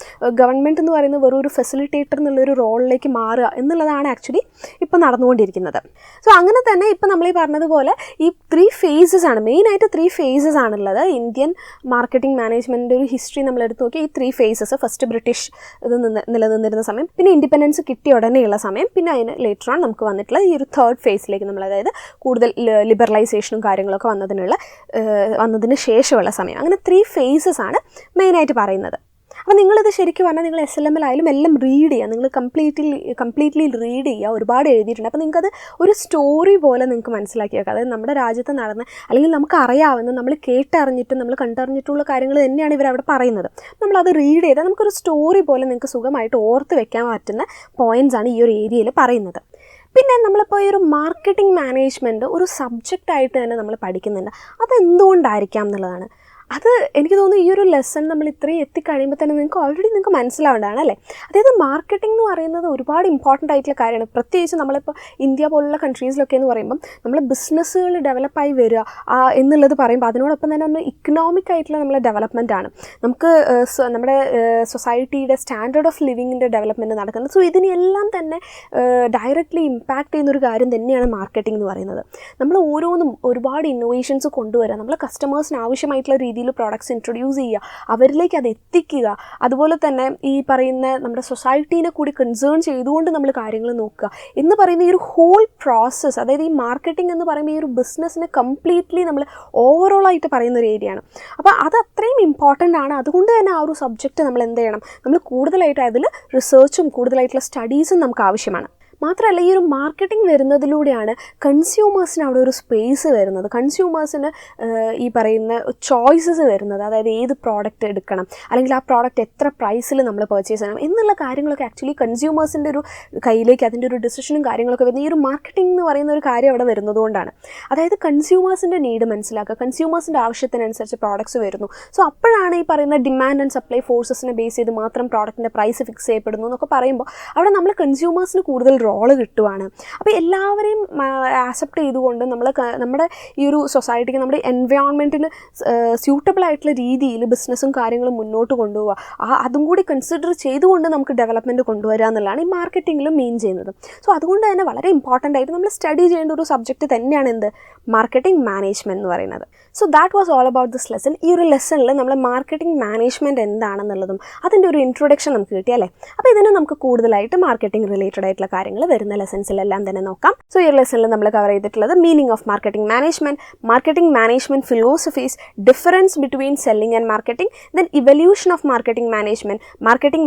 ഗവൺമെൻറ് എന്ന് പറയുന്നത് വെറും ഒരു ഫെസിലിറ്റേറ്റർ എന്നുള്ളൊരു റോളിലേക്ക് മാറുക എന്നുള്ളതാണ് ആക്ച്വലി ഇപ്പോൾ നടന്നുകൊണ്ടിരിക്കുന്നത്. സോ അങ്ങനെ തന്നെ ഇപ്പോൾ നമ്മൾ ഈ പറഞ്ഞതുപോലെ ഈ 3 phases ആണ്, മെയിനായിട്ട് 3 phases ആണുള്ളത്. ഇന്ത്യൻ മാർക്കറ്റിംഗ് മാനേജ്മെൻറ്റിൻ്റെ ഒരു ഹിസ്റ്ററി നമ്മൾ എടുത്ത് നോക്കിയാൽ ഈ 3 phases, ഫസ്റ്റ് ബ്രിട്ടീഷ് നിലനിന്നിരുന്ന സമയം, പിന്നെ ഇൻഡിപെൻഡൻസ് കിട്ടിയ ഉടനെയുള്ള സമയം, പിന്നെ അതിന് ലേറ്റർ ഓൺ നമുക്ക് വന്നിട്ടുള്ള ഈ ഒരു 3rd phase നമ്മൾ, അതായത് കൂടുതൽ ലിബറലൈസേഷനും കാര്യങ്ങളൊക്കെ വന്നതിന് ശേഷമുള്ള സമയം. അങ്ങനെ 3 phases ആണ് മെയിനായിട്ട് പറയുന്നത്. അപ്പോൾ നിങ്ങളിത് ശരിക്കും പറഞ്ഞാൽ നിങ്ങൾ SLM ആയാലും എല്ലാം റീഡ് ചെയ്യുക, നിങ്ങൾ കംപ്ലീറ്റ്ലി റീഡ് ചെയ്യുക. ഒരുപാട് എഴുതിയിട്ടുണ്ട്. അപ്പോൾ നിങ്ങൾക്കത് ഒരു സ്റ്റോറി പോലെ നിങ്ങൾക്ക് മനസ്സിലാക്കി വെക്കാം. അതായത് നമ്മുടെ രാജ്യത്ത് നടന്ന അല്ലെങ്കിൽ നമുക്ക് അറിയാവുന്ന, നമ്മൾ കേട്ടറിഞ്ഞിട്ടും നമ്മൾ കണ്ടറിഞ്ഞിട്ടുള്ള കാര്യങ്ങൾ തന്നെയാണ് ഇവരവിടെ പറയുന്നത്. നമ്മളത് റീഡ് ചെയ്താൽ നമുക്കൊരു സ്റ്റോറി പോലെ നിങ്ങൾക്ക് സുഖമായിട്ട് ഓർത്ത് വെക്കാൻ പറ്റുന്ന പോയിൻറ്റ്സാണ് ഈ ഒരു ഏരിയയിൽ പറയുന്നത്. പിന്നെ നമ്മളിപ്പോൾ ഈ ഒരു മാർക്കറ്റിംഗ് മാനേജ്മെൻറ്റ് ഒരു സബ്ജക്റ്റായിട്ട് തന്നെ നമ്മൾ പഠിക്കുന്നുണ്ട്. അതെന്തുകൊണ്ടായിരിക്കാം എന്നുള്ളതാണ്. അത് എനിക്ക് തോന്നുന്നു ഈ ഒരു ലെസൺ നമ്മൾ ഇത്രയും എത്തിക്കഴിയുമ്പോൾ തന്നെ നിങ്ങൾക്ക് മനസ്സിലാവേണ്ടതാണ് അല്ലേ. അതായത് മാർക്കറ്റിംഗ് എന്ന് പറയുന്നത് ഒരുപാട് ഇമ്പോർട്ടൻ്റ് ആയിട്ടുള്ള കാര്യമാണ്. പ്രത്യേകിച്ച് നമ്മളിപ്പോൾ ഇന്ത്യ പോലുള്ള കൺട്രീസിലൊക്കെ എന്ന് പറയുമ്പം നമ്മൾ ബിസിനസ്സുകൾ ഡെവലപ്പായി വരിക എന്നുള്ളത് പറയുമ്പോൾ അതിനോടൊപ്പം തന്നെ നമ്മൾ ഇക്കണോമിക് ആയിട്ടുള്ള നമ്മളെ ഡെവലപ്മെൻ്റ് ആണ്. നമുക്ക് നമ്മുടെ സൊസൈറ്റിയുടെ സ്റ്റാൻഡേർഡ് ഓഫ് ലിവിങ്ങിൻ്റെ ഡെവലപ്മെൻറ്റ് നടക്കുന്നത്. സോ ഇതിനെല്ലാം തന്നെ ഡയറക്റ്റ്ലി ഇമ്പാക്റ്റ് ചെയ്യുന്നൊരു കാര്യം തന്നെയാണ് മാർക്കറ്റിംഗ് എന്ന് പറയുന്നത്. നമ്മൾ ഓരോന്നും ഒരുപാട് ഇന്നോവേഷൻസ് കൊണ്ടുവരിക, നമ്മൾ കസ്റ്റമേഴ്സിന് ആവശ്യമായിട്ടുള്ള രീതിയിൽ പ്രോഡക്ട്സ് ഇൻട്രൊഡ്യൂസ് ചെയ്യുക, അവരിലേക്ക് അത് എത്തിക്കുക. അതുപോലെ തന്നെ ഈ പറയുന്ന നമ്മുടെ സൊസൈറ്റീനെ കൂടി കൺസേൺ ചെയ്തുകൊണ്ട് നമ്മൾ കാര്യങ്ങൾ നോക്കുക എന്ന് പറയുന്ന ഈ ഒരു ഹോൾ പ്രോസസ്സ്, അതായത് ഈ മാർക്കറ്റിംഗ് എന്ന് പറയുമ്പോൾ ഈ ഒരു ബിസിനസ്സിനെ കംപ്ലീറ്റ്ലി നമ്മൾ ഓവറോളായിട്ട് പറയുന്ന ഒരു ഏരിയയാണ്. അപ്പോൾ അത് അത്രയും ഇമ്പോർട്ടൻ്റ് ആണ്. അതുകൊണ്ട് തന്നെ ആ ഒരു സബ്ജക്റ്റ് നമ്മൾ എന്ത് ചെയ്യണം, നമ്മൾ കൂടുതലായിട്ട് അതിൽ റിസർച്ചും കൂടുതലായിട്ടുള്ള സ്റ്റഡീസും നമുക്ക് ആവശ്യമാണ്. മാത്രമല്ല ഈ ഒരു മാർക്കറ്റിംഗ് വരുന്നതിലൂടെയാണ് കൺസ്യൂമേഴ്സിന് അവിടെ ഒരു സ്പേസ് വരുന്നത്, കൺസ്യൂമേഴ്സിന് ഈ പറയുന്ന ചോയ്സസ് വരുന്നത്. അതായത് ഏത് പ്രോഡക്റ്റ് എടുക്കണം, അല്ലെങ്കിൽ ആ പ്രോഡക്റ്റ് എത്ര പ്രൈസിൽ നമ്മൾ പർച്ചേസ് ചെയ്യണം എന്നുള്ള കാര്യങ്ങളൊക്കെ ആക്ച്വലി കൺസ്യൂമേഴ്സിൻ്റെ ഒരു കയ്യിലേക്ക് അതിൻ്റെ ഒരു ഡിസിഷനും കാര്യങ്ങളൊക്കെ വരുന്നത് ഈ ഒരു മാർക്കറ്റിംഗ് എന്ന് പറയുന്ന ഒരു കാര്യം അവിടെ വരുന്നതുകൊണ്ടാണ്. അതായത് കൺസ്യൂമേഴ്സിൻ്റെ നീഡ് മനസ്സിലാക്കുക, കൺസ്യൂമേഴ്സിൻ്റെ ആവശ്യത്തിനനുസരിച്ച് പ്രോഡക്ട്സ് വരുന്നു. സോ അപ്പോഴാണ് ഈ പറയുന്ന ഡിമാൻഡ് ആൻഡ് സപ്ലൈ ഫോഴ്സസിനെ ബേസ് ചെയ്ത് മാത്രം പ്രോഡക്റ്റിൻ്റെ പ്രൈസ് ഫിക്സ് ചെയ്യപ്പെടുന്നു എന്നൊക്കെ പറയുമ്പോൾ അവിടെ നമ്മൾ കൺസ്യൂമേഴ്സിന് കൂടുതൽ റോള് കിട്ടുവാണ്. അപ്പോൾ എല്ലാവരെയും ആക്സെപ്റ്റ് ചെയ്തുകൊണ്ട് നമ്മുടെ ഈ ഒരു സൊസൈറ്റിക്ക്, നമ്മുടെ എൻവയോൺമെൻറ്റിന് സ്യൂട്ടബിൾ ആയിട്ടുള്ള രീതിയിൽ ബിസിനസ്സും കാര്യങ്ങളും മുന്നോട്ട് കൊണ്ടുപോവുക, അതും കൂടി കൺസിഡർ ചെയ്തുകൊണ്ട് നമുക്ക് ഡെവലപ്മെൻറ്റ് കൊണ്ടുവരിക എന്നുള്ളതാണ് ഈ മാർക്കറ്റിങ്ങിലും മെയിൻ ചെയ്യുന്നത്. സോ അതുകൊണ്ട് തന്നെ വളരെ ഇമ്പോർട്ടൻ്റ് ആയിട്ട് നമ്മൾ സ്റ്റഡി ചെയ്യേണ്ട ഒരു സബ്ജക്റ്റ് തന്നെയാണ് എന്ത്, മാർക്കറ്റിംഗ് മാനേജ്മെൻറ്റ് എന്ന് പറയുന്നത്. So that was all about this lesson. ഈ ഒരു ലെസണിൽ നമ്മൾ മാർക്കറ്റിംഗ് മാനേജ്മെൻറ്റ് എന്താണെന്നുള്ളതും അതിൻ്റെ ഒരു ഇൻട്രൊഡക്ഷൻ നമുക്ക് കിട്ടി അല്ലേ. അപ്പോൾ ഇതിന് നമുക്ക് കൂടുതലായിട്ട് മാർക്കറ്റിംഗ് റിലേറ്റഡ് ആയിട്ടുള്ള കാര്യങ്ങൾ കാര്യങ്ങൾ വരുന്ന ലെസൺസിലെല്ലാം തന്നെ നോക്കാം. സോ ഈ ലെസണിൽ നമ്മൾ കവർ ചെയ്തിട്ടുള്ളത് meaning of marketing management philosophies, difference between selling and marketing, then evolution of marketing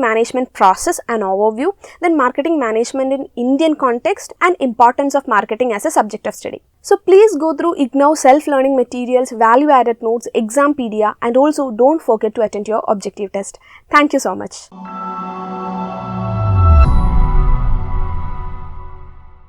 management process and overview, then marketing management in Indian context and importance of marketing as a subject of study. So please go through IGNOU self-learning materials, value-added notes, Exampedia, and also don't forget to attend your objective test. Thank you so much.